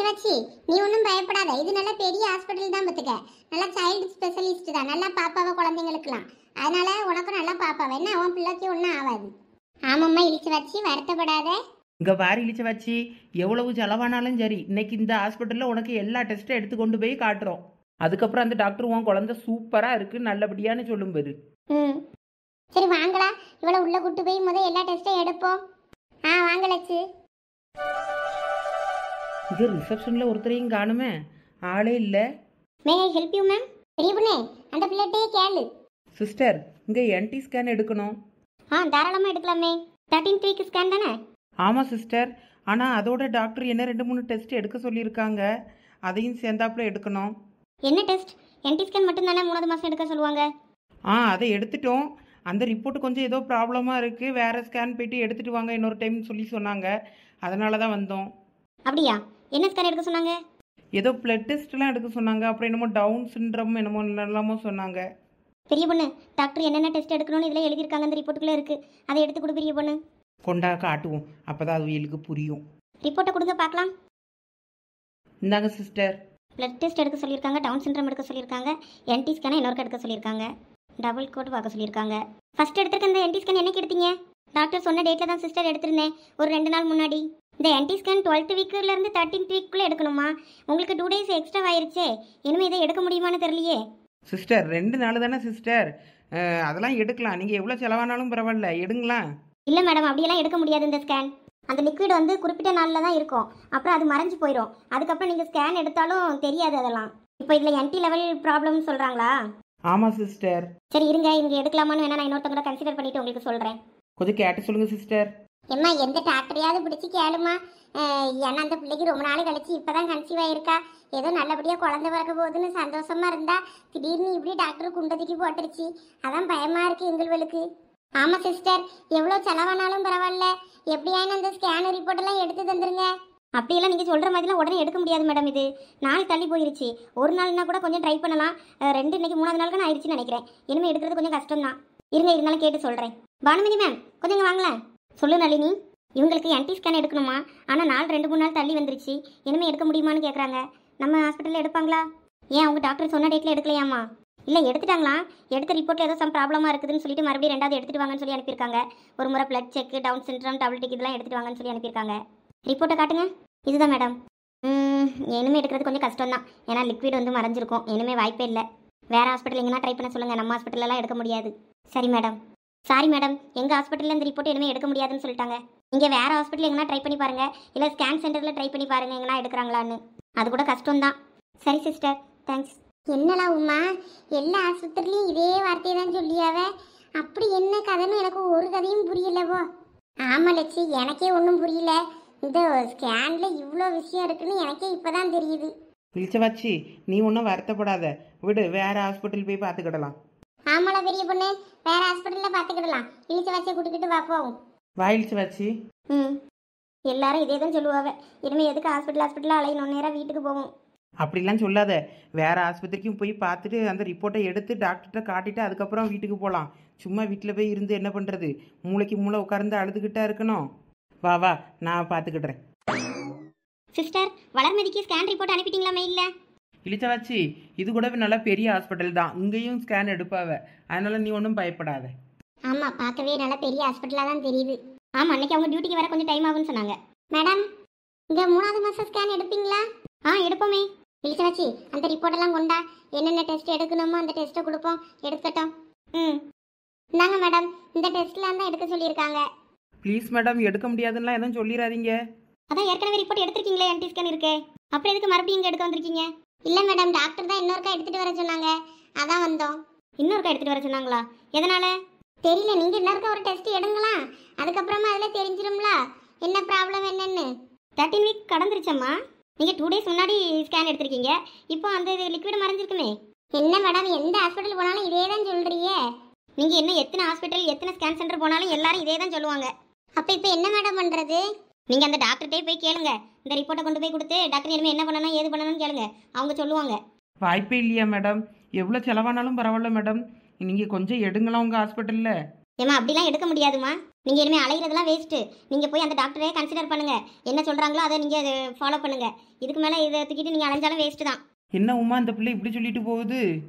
வச்சு நீ ஒன்றும் பயப்படாத. இது நல்ல பெரிய ஹாஸ்பிட்டல் தான் பார்த்துக்க. நல்லா சைல்டு ஸ்பெஷலிஸ்ட் தான், நல்லா பாப்பாவை குழந்தைங்களுக்குலாம். அதனால உனக்கும் நல்லா பாப்பாவை. என்ன உன் பிள்ளைக்கு ஒன்றும் ஆகாது. ஆமாம்மா வச்சு வருத்தப்படாத. இங்கே வாரி வச்சு எவ்வளவு செலவானாலும் சரி, இன்னைக்கு இந்த ஹாஸ்பிட்டலில் உனக்கு எல்லா டெஸ்ட்டும் எடுத்து கொண்டு போய் காட்டுறோம். அதுக்கப்புறம் அந்த டாக்டர் உன் குழந்தை சூப்பராக இருக்குது நல்லபடியான்னு சொல்லும் பேரு. சரி வாங்களா, இவ்வளோ உள்ளே கூட்டு போய் எல்லா டெஸ்ட்டும் எடுப்போம். வாங்கலச்சு. இங்கே ரிசப்ஷனில் ஒருத்தரையும் காணுமே, ஆளே இல்லை. மே ஐ ஹெல்ப் யூ மேம்? பெரிய பொண்ணு, அந்த பிள்ளைகிட்டே கேளு. சிஸ்டர், இங்கே என்டி ஸ்கேன் எடுக்கணும். தாராளமாக எடுக்கலாமே. 13th வீக் ஸ்கேன் தானே? ஆமாம் சிஸ்டர், ஆனால் அதோட டாக்டர் என்ன 2-3 டெஸ்ட் எடுக்க சொல்லியிருக்காங்க, அதையும் சேர்ந்தாப்புல எடுக்கணும். என்ன டெஸ்ட்? என்டி ஸ்கேன் மட்டும் தானே 3வது மாதம் எடுக்க சொல்லுவாங்க. அதை எடுத்துட்டோம். அந்த ரிப்போர்ட் கொஞ்சம் ஏதோ ப்ராப்ளமாக இருக்குது, வேறு ஸ்கேன் போயிட்டு எடுத்துகிட்டு வாங்க இன்னொரு டைம் சொல்லி சொன்னாங்க. அதனால தான் வந்தோம். அப்படியா? என்ன ஸ்கேன் எடுக்க சொன்னாங்க? ஏதோ பிளட் டெஸ்ட்லாம் எடுக்க சொன்னாங்க, அப்புறம் என்னமோ டவுன் சிண்ட்ரம் என்னமோ எல்லாமோ சொன்னாங்க. பெரிய பொண்ணு, டாக்டர் என்னென்ன டெஸ்ட் எடுக்கணும்னு இதில் எழுதியிருக்காங்க, அந்த ரிப்போர்ட்டுக்குள்ளே இருக்குது. அதை எடுத்து கொடு பெரிய பொண்ணு. கொண்டா காட்டுவோம், அப்போ தான் அது வீலுக்கு புரியும். ரிப்போர்ட்டை கொடுங்க பார்க்கலாம். இந்தாங்க சிஸ்டர். பிளட் டெஸ்ட் எடுக்க சொல்லியிருக்காங்க, டவுன் சிண்ட்ரம் எடுக்க சொல்லியிருக்காங்க, என்டி ஸ்கேனை இன்னொரு எடுக்க சொல்லியிருக்காங்க, டபுள் கோட் பார்க்க சொல்லியிருக்காங்க. ஃபர்ஸ்ட் எடுத்துருக்க இந்த என்டி ஸ்கேன் என்னைக்கு எடுத்தீங்க? டாக்டர் சொன்ன டேட்டில் தான் சிஸ்டர் எடுத்திருந்தேன், ஒரு 2 நாள் முன்னாடி. இந்த என்டி ஸ்கேன் 12th வீக்லேருந்து 13th வீக்குள்ளே எடுக்கணுமா? உங்களுக்கு 2 days எக்ஸ்ட்ரா ஆயிருச்சே, இனிமேல் இதை எடுக்க முடியுமான்னு தெரியலையே. சிஸ்டர் 2 நாள் தானே சிஸ்டர், அதெல்லாம் எடுக்கலாம். நீங்கள் எவ்வளோ செலவானாலும் பரவாயில்ல, எடுங்களா. இல்லை மேடம், அப்படியெல்லாம் எடுக்க முடியாது. இந்த ஸ்கேன் அந்த லிக்விட் வந்து குறிப்பிட்ட நாளில் தான் இருக்கும், அப்புறம் அது மறைஞ்சு போயிடும். அதுக்கப்புறம் நீங்கள் ஸ்கேன் எடுத்தாலும் தெரியாது அதெல்லாம். இப்போ இதில் என்டி லெவல் ப்ராப்ளம்னு சொல்கிறாங்களா? ஆமாம் சிஸ்டர். சரி இருங்க, இங்கே எடுக்கலாமான்னு வேணா நான் இன்னொருத்தவங்க கன்சிடர் பண்ணிவிட்டு உங்களுக்கு சொல்கிறேன். கொஞ்சம் கேட்டு சொல்லுங்கள் சிஸ்டர். எம்மா, எந்த டாக்டரையாவது பிடிச்சி கேளுமா. ஏன்னா அந்த பிள்ளைக்கு ரொம்ப நாள் கழிச்சு இப்போ தான் கன்சீவ் ஆயிருக்கா. ஏதோ நல்லபடியாக குழந்தை பிறக்க போகுதுன்னு சந்தோஷமா இருந்தா, திடீர்னு இப்படி டாக்டர் குண்டதுக்கு போட்டுருச்சு. அதான் பயமாக இருக்குது எங்களுக்கு. ஆமாம் சிஸ்டர், எவ்வளோ செலவானாலும் பரவாயில்ல, எப்படியானு அந்த ஸ்கேன் ரிப்போர்ட் எல்லாம் எடுத்து தந்துருங்க. அப்படியெல்லாம் நீங்கள் சொல்கிற மாதிரிலாம் உடனே எடுக்க முடியாது மேடம். இது நாள் தள்ளி போயிருச்சு. ஒரு நாள்னா கூட கொஞ்சம் ட்ரை பண்ணலாம். 2 இன்னைக்கு 3வது நாளுக்கு ஆயிடுச்சுன்னு நினைக்கிறேன். இனிமேல் எடுக்கிறது கொஞ்சம் கஷ்டம் தான். இருங்க, இருந்தாலும் கேட்டு சொல்கிறேன். பானுமதி மேம், கொஞ்சம் இங்கே வாங்களேன். சொல்லு நளினி. இவங்களுக்கு என்டி ஸ்கேன் எடுக்கணுமா? ஆனால் நாள் 2-3 நாள் தள்ளி வந்துருச்சு. இனிமேல் எடுக்க முடியுமான்னு கேட்குறாங்க. நம்ம ஹாஸ்பிட்டலில் எடுப்பாங்களா? ஏன் அவங்க டாக்டர் சொன்ன டேட்டில் எடுக்கலையாமா? இல்லை, எடுத்துட்டாங்களா? எடுத்த ரிப்போர்ட்டில் ஏதோ சம் ப்ராப்ளமாக இருக்குதுன்னு சொல்லிட்டு மறுபடியும் 2வது எடுத்துட்டு வாங்கன்னு சொல்லி அனுப்பியிருக்காங்க. ஒரு முறை blood check, down syndrome, double tick இதெல்லாம் எடுத்துட்டு வாங்கன்னு சொல்லி அனுப்பியிருக்காங்க. ரிப்போர்ட்டை காட்டுங்க. இதுதான் மேடம். இனிமேல் எடுக்கிறது கொஞ்சம் கஷ்டம் தான், ஏன்னா லிக்விட் வந்து மறைஞ்சிருக்கும். இனிமேல் வாய்ப்பே இல்லை. வேறு ஹாஸ்பிட்டல் எங்கன்னா ட்ரை பண்ண சொல்லுங்கள், நம்ம ஹாஸ்பிட்டலெலாம் எடுக்க முடியாது. சரி மேடம். சாரி மேடம், எங்கள் ஹாஸ்பிட்டலில் இந்த ரிப்போர்ட் இனிமேல் எடுக்க முடியாதுன்னு சொல்லிட்டாங்க. நீங்கள் வேறு ஹாஸ்பிட்டல் எங்கன்னா ட்ரை பண்ணி பாருங்கள், இல்லை ஸ்கேன் சென்டரில் ட்ரை பண்ணி பாருங்கள் எங்கன்னா எடுக்கிறாங்களான்னு. அது கூட கஷ்டம்தான். சரி சிஸ்டர், தேங்க்ஸ். என்னடா உமா, எல்லா ஆஸ்பத்திரிலையும் இதே வார்த்தையை தான் சொல்லியாவ. அப்படி என்ன கதைன்னு எனக்கு ஒரு கதையும் புரியலவோ. ஆமாம் லட்சி, எனக்கே ஒன்றும் புரியல. இந்த ஸ்கேனில் இவ்வளோ விஷயம் இருக்குன்னு எனக்கே இப்போ தான் தெரியுது. இழிச்சவாச்சி, நீ ஒன்றும் வருத்தப்படாத, விடு, வேறு ஹாஸ்பிட்டல் போய் பார்த்துக்கிடலாம். ஆமாடா பெரிய பொண்ணு, வேற ஹாஸ்பிட்டலில் பார்த்துக்கிடலாம். இழிச்சவாச்சியை கூட்டிக்கிட்டு பார்ப்போம். இழிச்சவாச்சி. எல்லாரும் இதே தான் சொல்லுவாங்க. இனிமேல் எதுக்கு ஹாஸ்பிட்டல் அலையணும், நேராக வீட்டுக்கு போவோம். அப்படிலாம் சொல்லாத, வேறு ஆஸ்பத்திரிக்கும் போய் பார்த்துட்டு அந்த ரிப்போர்ட்டை எடுத்து டாக்டர்கிட்ட காட்டிட்டு அதுக்கப்புறம் வீட்டுக்கு போகலாம். சும்மா வீட்டில் போய் இருந்து என்ன பண்ணுறது? மூளைக்கு மூளை உட்கார்ந்து அழுதுகிட்டா இருக்கணும். வா வா, நான் பார்த்துக்கிடுறேன். சிஸ்டர், வளர்மதிக்கு ஸ்கேன் ரிப்போர்ட் அனுப்பிட்டீங்களா மெயிலில்? இழிச்சவாச்சி, இது கூட நல்லா பெரிய ஹாஸ்பிட்டல் தான், இங்கேயும் ஸ்கேன் எடுப்பாவ, அதனால நீ ஒன்றும் பயப்படாத. ஆமாம், பார்க்கவே நல்லா பெரிய ஹாஸ்பிட்டலாக தான் தெரியுது. ஆமாம், அன்னைக்கு அவங்க டியூட்டிக்கு வர கொஞ்சம் டைம் ஆகும்னு சொன்னாங்க. மேடம், இங்கே 3வது மாதம் ஸ்கேன் எடுப்பீங்களா? எடுப்போமே. இழிச்சவாச்சி, அந்த ரிப்போர்ட்டெல்லாம் கொண்டா, என்னென்ன டெஸ்ட் எடுக்கணுமோ அந்த டெஸ்ட்டை கொடுப்போம், எடுக்கட்டும். இந்தாங்க மேடம், இந்த டெஸ்ட்லாம் தான் எடுக்க சொல்லியிருக்காங்க. ப்ளீஸ் மேடம், எடுக்க முடியாதுன்னா எதுவும் சொல்லிடாதீங்க. அதான் ஏற்கனவே ரிப்போர்ட் எடுத்திருக்கீங்களே, என்டி ஸ்கேன் இருக்கே, அப்புறம் எதுக்கு மறுபடியும் இங்கே எடுக்க வந்திருக்கீங்க? இல்லை மேடம், டாக்டர் தான் இன்னொருக்கா எடுத்துகிட்டு வர சொன்னாங்க, அதான் வந்தோம். இன்னொருக்கா எடுத்துகிட்டு வர சொன்னாங்களா? எதனால் தெரியல. நீங்கள் இன்னொருக்கா ஒரு டெஸ்ட் எடுங்களா, அதுக்கப்புறமா அதில் தெரிஞ்சிடும்ல என்ன ப்ராப்ளம் என்னன்னு. 13 வீக் கடந்துருச்சம்மா. நீங்கள் 2 days முன்னாடி ஸ்கேன் எடுத்திருக்கீங்க, இப்போ அந்த லிக்விட் மறைஞ்சிருக்குமே. என்ன மேடம், எந்த ஹாஸ்பிட்டல் போனாலும் இதே தான் சொல்கிறியே. நீங்கள் என்ன எத்தனை ஹாஸ்பிட்டல் எத்தனை ஸ்கேன் சென்டர் போனாலும் எல்லாரும் இதே தான் சொல்லுவாங்க. அப்போ இப்போ என்ன மேடம் பண்ணுறது? நீங்கள் அந்த டாக்டர்கிட்டே போய் கேளுங்க. இந்த ரிப்போர்ட்டை கொண்டு போய் கொடுத்து டாக்டர் இனிமேல் என்ன பண்ணணும் ஏது பண்ணணும்னு கேளுங்க, அவங்க சொல்லுவாங்க. வாய்ப்பே இல்லையா மேடம்? எவ்வளோ செலவானாலும் பரவாயில்ல மேடம், நீங்கள் கொஞ்சம் எடுங்களா உங்கள் ஹாஸ்பிட்டலில். ஏமா, அப்படிலாம் எடுக்க முடியாதுமா. நீங்கள் இனிமேல் அலைகிறதுலாம் வேஸ்ட்டு. நீங்கள் போய் அந்த டாக்டரே கன்சிடர் பண்ணுங்கள், என்ன சொல்கிறாங்களோ அதை நீங்கள் ஃபாலோ பண்ணுங்கள். இதுக்கு மேலே இதை தூக்கிட்டு நீங்கள் அலைஞ்சாலும் வேஸ்ட்டு தான். என்ன உமா, அந்த பிள்ளை இப்படி சொல்லிட்டு போகுது?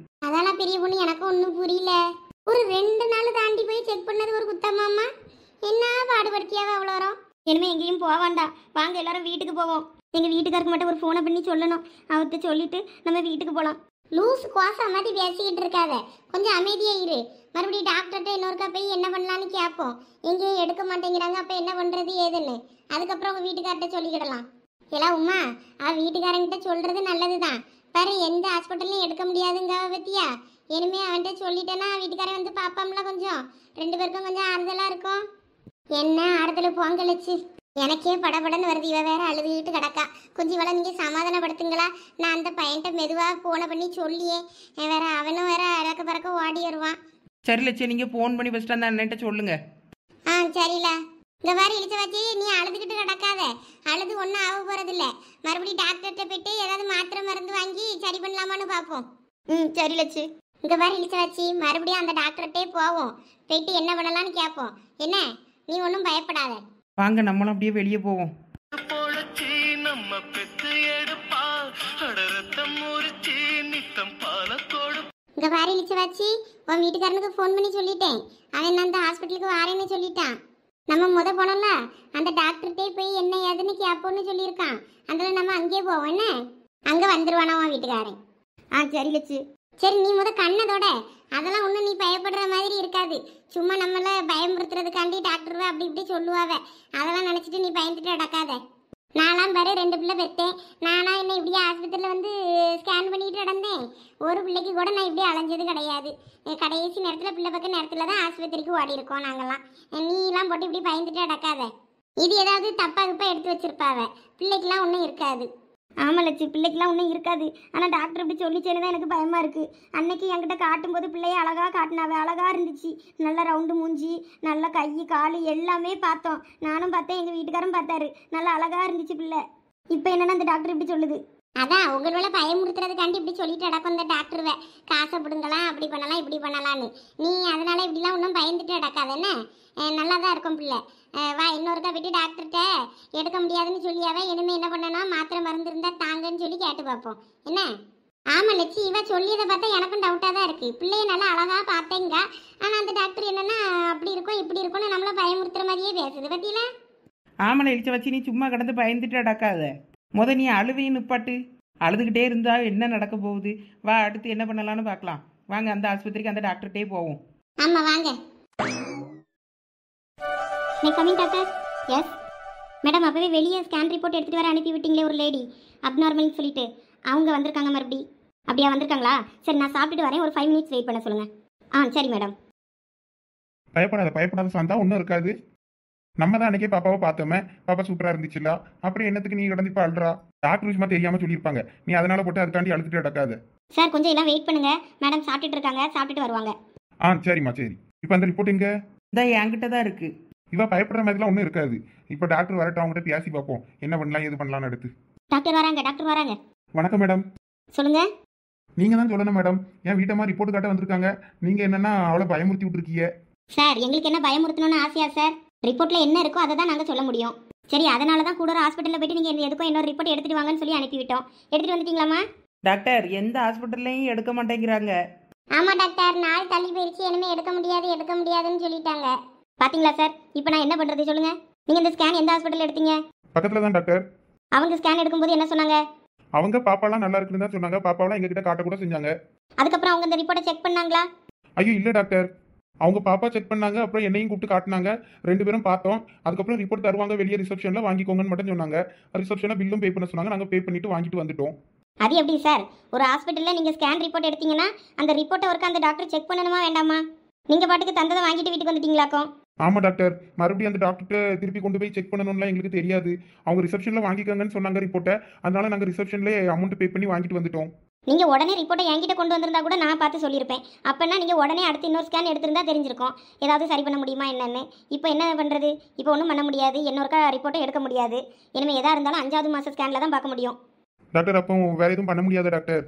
அதெல்லாம் பெரிய பொண்ணு, எனக்கு ஒன்றும் புரியல. ஒரு 2 நாள் தாண்டி போய் செக் பண்ணது ஒரு குத்தமாம்மா. என்ன பாடுபடுத்தியாவ அவ்வளோ வரும். இனிமேல் எங்கேயும் போக வேண்டாம், வாங்க எல்லாரும் வீட்டுக்கு போவோம். எங்கள் வீட்டுக்காருக்கு மட்டும் ஒரு ஃபோனை பண்ணி சொல்லணும், அவர்கிட்ட சொல்லிட்டு நம்ம வீட்டுக்கு போகலாம். லூஸ் குவாசா மாதிரி பேசிக்கிட்டு இருக்காத, கொஞ்சம் அமைதியாக இரு. மறுபடியும் டாக்டர்கிட்ட இன்னொருக்கா போய் என்ன பண்ணலான்னு கேட்போம். எங்கேயும் எடுக்க மாட்டேங்கிறாங்க, அப்போ என்ன பண்ணுறது ஏதுன்னு. அதுக்கப்புறம் உங்கள் வீட்டுக்கார்ட்ட சொல்லிக்கிடலாம். எல்லாம் உமா வீட்டுக்காரங்கிட்ட சொல்றது நல்லதுதான். பாரு எந்த ஹாஸ்பிட்டல்லையும் எடுக்க முடியாதுங்க பத்தியா. இனிமே அவன்கிட்ட சொல்லிட்டேன்னா வீட்டுக்காரன் வந்து பாப்பாம்ல, கொஞ்சம் ரெண்டு பேருக்கும் கொஞ்சம் ஆறுதலா இருக்கும். என்ன ஆறுதல் பொங்கலிச்சு, எனக்கே படபடன்னு வருது. இவ வேற அழுதுகிட்டு கிடக்கா. கொஞ்சம் இவளை நீங்க சமாதானப்படுத்துங்களா. நான் அந்த பையன்கிட்ட மெதுவா போன பண்ணி சொல்லியே, வேற அவனும் வேற அறக்க பறக்க ஓடி வருவான். சரி லட்சியம், நீங்கள் ஃபோன் பண்ணி ஃபஸ்ட்டு அந்த அண்ணன்ட்ட சொல்லுங்கள். சரில. இந்த மாதிரி இழிச்ச வச்சு நீ அழுதுகிட்டு கிடக்காத. அழுது ஒன்றும் ஆக போறதில்ல. மறுபடியும் டாக்டர்கிட்ட போயிட்டு ஏதாவது மாத்திரை மருந்து வாங்கி சரி பண்ணலாமான்னு பார்ப்போம். சரி லட்சு. இந்த மாதிரி இழிச்ச வச்சு மறுபடியும் அந்த டாக்டர்கிட்டே போவோம். போயிட்டு என்ன பண்ணலான்னு கேட்போம். என்ன நீ ஒன்றும் பயப்படாத. வாங்க நம்மளும் அப்படியே வெளியே போவோம். இங்க பாரு இழிச்ச வச்சு, உன் வீட்டுக்காரனுக்கு ஃபோன் பண்ணி சொல்லிட்டேன். அவன் அந்த ஹாஸ்பிட்டலுக்கு வாரேன்னு சொல்லிட்டான். நம்ம போனோம்ல அந்த டாக்டர்கிட்டே போய் என்ன ஏதுன்னு கேட்போன்னு சொல்லியிருக்கான். அதில் நம்ம அங்கேயே போவோம். என்ன அங்கே வந்துருவானா உன் வீட்டுக்காரன்? சரி லட்சு. சரி நீ கண்ணதோட அதெல்லாம் ஒன்றும் நீ பயப்படுற மாதிரி இருக்காது. சும்மா நம்மள பயமுறுத்துறதுக்காண்டி டாக்டர் அப்படி இப்படி சொல்லுவாவ. அதெல்லாம் நினச்சிட்டு நீ பயந்துட்டு நடக்காத. நான்லாம் பாரு 2 பிள்ளை பெற்றேன். நானா என்ன இப்படியே ஆஸ்பத்திரியில் வந்து ஸ்கேன் பண்ணிட்டு நடந்தேன். ஒரு பிள்ளைக்கு கூட நான் இப்படி அலைஞ்சது கிடையாது. கடைசி நேரத்தில் பிள்ளை பக்கம் நேரத்தில் தான் ஆஸ்பத்திரிக்கு ஓடி இருக்கோம் நாங்கள்லாம். நீலாம் போட்டு இப்படி பயந்துட்டு நடக்காத. இது ஏதாவது தப்பாக கிப்பா எடுத்து வச்சிருப்பாவ. பிள்ளைக்கெல்லாம் ஒன்றும் இருக்காது. ஆமாம் லட்சு, பிள்ளைக்கெல்லாம் ஒன்றும் இருக்காது. ஆனால் டாக்டர் இப்படி சொல்லிச்சேன்னு தான் எனக்கு பயமாக இருக்குது. அன்னைக்கு என்கிட்ட காட்டும்போது பிள்ளைய அழகாக காட்டினாவே, அழகாக இருந்துச்சு. நல்லா ரவுண்டு மூஞ்சி, நல்லா கை கால் எல்லாமே பார்த்தோம். நானும் பார்த்தேன், எங்கள் வீட்டுக்காரும் பார்த்தாரு. நல்லா அழகாக இருந்துச்சு பிள்ளை. இப்போ என்னன்னா அந்த டாக்டர் இப்படி சொல்லுது. அதான் உங்களோட பயமுறுத்துறதுக்காண்டி இப்படி சொல்லிட்டு நடக்கும் இந்த டாக்டருவ. காசை பிடுங்கலாம், அப்படி பண்ணலாம் இப்படி பண்ணலான்னு. நீ அதனால இப்படிலாம் ஒன்றும் பயந்துட்டு நடக்காது. என்ன நல்லா தான் இருக்கும் பிள்ளை. வா இன்னொருக்கா போயிட்டு டாக்டர்கிட்ட எடுக்க முடியாதுன்னு சொல்லியாவே. இனிமேல் என்ன பண்ணணும், மாத்திரை மருந்து இருந்தால் தாங்கன்னு சொல்லி கேட்டு பார்ப்போம். என்ன ஆமாம் லட்சி, இவ சொல்லியதை பார்த்தா எனக்கும் டவுட்டாக தான் இருக்குது. பிள்ளைய நல்லா அழகாக பார்த்தேங்க. ஆனால் அந்த டாக்டர் என்னன்னா அப்படி இருக்கும் இப்படி இருக்கும்னு நம்மள பயமுறுத்துற மாதிரியே பேசுது பற்றியில. ஆமாம் இழிச்ச வச்சு நீ சும்மா கிடந்து பயந்துட்டு அடக்காத. நீ அழுவையும் நிப்பாட்டு. அழுதுகிட்டே இருந்தா என்ன நடக்க போகுது? வா அடுத்து என்ன பண்ணலான்னு பார்க்கலாம். வாங்க அந்த ஆஸ்பத்திரிக்கு அந்த டாக்டர்கிட்டே போவோம். ஆமாம் வாங்க. Coming doctor. எஸ் மேடம், அப்போவே வெளியே ஸ்கேன் ரிப்போர்ட் எடுத்துகிட்டு வர அனுப்பி விட்டீங்களே ஒரு லேடி, அப்நார்மல்னு சொல்லிட்டு. அவங்க வந்திருக்காங்க மறுபடி. அப்படியா வந்திருக்காங்களா? சரி நான் சாப்பிட்டுட்டு வரேன், ஒரு 5 மினிட்ஸ் வெயிட் பண்ண சொல்லுங்கள். சரி மேடம். பயப்படாத சாந்தா, ஒன்றும் இருக்காது. நம்ம தான் அன்னைக்கே பாப்பாவை பார்த்தோமே, பாப்பா சூப்பராக இருந்துச்சுல்ல. அப்புறம் என்னத்துக்கு நீ கிடந்து இப்போ அழுறா? டாக்டர் விஷயமா தெரியாமல் சொல்லியிருப்பாங்க. நீ அதனால போட்டு அதுக்காண்டி அழுதுட்டு நடக்காது. சார் கொஞ்சம் எல்லாம் வெயிட் பண்ணுங்க. மேடம் சாப்பிட்டுட்டு இருக்காங்க, சாப்பிட்டுட்டு வருவாங்க. சரிம்மா சரி. இப்போ அந்த ரிப்போர்ட் எங்க? இந்த என்கிட்ட தான் இருக்கு. இவ பயப்படுற மாதிரிலாம் ஒன்றும் இருக்காது. இப்போ டாக்டர் வரட்டும், அவங்ககிட்ட பேசி பார்ப்போம் என்ன பண்ணலாம் எது பண்ணலாம்னு எடுத்து. டாக்டர் வராங்க. வணக்கம் மேடம். சொல்லுங்க. நீங்க தான் சொல்லணும் மேடம். என் வீட்டம்மா ரிப்போர்ட் காட்ட வந்திருக்காங்க. நீங்க என்னன்னா அவளை பயமுறுத்தி விட்டுருக்கீங்க. சார் எங்களுக்கு என்ன பயமுறுத்தணும்னு ஆசையா சார்? ரிப்போர்ட்ல என்ன இருக்கோ அதை தான் நாங்கள் சொல்ல முடியும். சரி அதனால தான் கூட ஒரு ஹாஸ்பிட்டலில் போயிட்டு நீங்கள் எதுக்கும் இன்னொரு ரிப்போர்ட் எடுத்துட்டு வாங்கன்னு சொல்லி அனுப்பிவிட்டோம். எடுத்துட்டு வந்துட்டீங்களாமா? டாக்டர் எந்த ஹாஸ்பிட்டல்லையும் எடுக்க மாட்டேங்கிறாங்க. ஆமாம் டாக்டர், நாள் தள்ளி போயிடுச்சு. இனிமேல் எடுக்க முடியாதுன்னு சொல்லிட்டாங்க. பாத்தீங்களா சார்? இப்போ நான் என்ன பண்றது சொல்லுங்க. நீங்க இந்த ஸ்கேன் எந்த ஹாஸ்பிட்டல் எடுத்தீங்க? பக்கத்துல தான் டாக்டர். அவங்க ஸ்கேன் எடுக்கும்போது என்ன சொன்னாங்க? அவங்க பாப்பாலாம் நல்லா இருக்குன்னு தான் சொன்னாங்க. பாப்பாவெல்லாம் எங்ககிட்ட காட்ட கூட செஞ்சாங்க. அதுக்கப்புறம் அவங்க இந்த ரிப்போர்ட்டை செக் பண்ணாங்களா? ஐயோ இல்ல டாக்டர், அவங்க பாப்பா செக் பண்ணாங்க. அப்புறம் என்னையும் கூப்பிட்டு காட்டினாங்க. 2 பேரும் பார்த்தோம். அதுக்கப்புறம் ரிப்போர்ட் தருவாங்க, வெளியே ரிசப்ஷன்ல வாங்கிக்கோங்கன்னு மட்டும் சொன்னாங்க. ரிசப்ஷன்ல பில்லும் பே பண்ண சொன்னாங்க. நாங்க பே பண்ணிட்டு வாங்கிட்டு வந்துட்டோம். அது எப்படி சார்? ஒரு ஹாஸ்பிட்டலில் நீங்கள் ஸ்கேன் ரிப்போர்ட் எடுத்தீங்கன்னா அந்த ரிப்போர்ட்டை ஒர்க்கு அந்த டாக்டர் செக் பண்ணணுமா வேண்டாமா? நீங்கள் பாட்டுக்கு தந்ததை வாங்கிட்டு வீட்டுக்கு வந்துட்டீங்களாக்கும். ஆமா டாக்டர், மறுபடியும் அந்த டாக்டர்கிட்ட திருப்பி கொண்டு போய் செக் பண்ணணும்லாம் எங்களுக்கு தெரியாது. அவங்க ரிசப்ஷன்ல வாங்கிக்கோங்கன்னு சொன்னாங்க ரிப்போர்ட்டை. அதனால நாங்கள் ரிசப்ஷன்லேயே அமௌண்ட் பே பண்ணி வாங்கிட்டு வந்துட்டோம். நீங்கள் உடனே ரிப்போர்ட்டை என்கிட்ட கொண்டு வந்திருந்தா கூட நான் பார்த்து சொல்லியிருப்பேன். அப்போனா நீங்கள் உடனே அடுத்து இன்னொரு ஸ்கேன் எடுத்திருந்தா தெரிஞ்சிருக்கும் ஏதாவது சரி பண்ண முடியுமா என்னன்னு. இப்போ என்ன பண்ணுறது? இப்போ ஒன்றும் பண்ண முடியாது. இன்னொருக்கா ரிப்போர்ட்டை எடுக்க முடியாது. இனிமேல் எதாக இருந்தாலும் 5வது மாத ஸ்கேனில் தான் பார்க்க முடியும். டாக்டர் அப்போ வேற எதுவும் பண்ண முடியாதா டாக்டர்?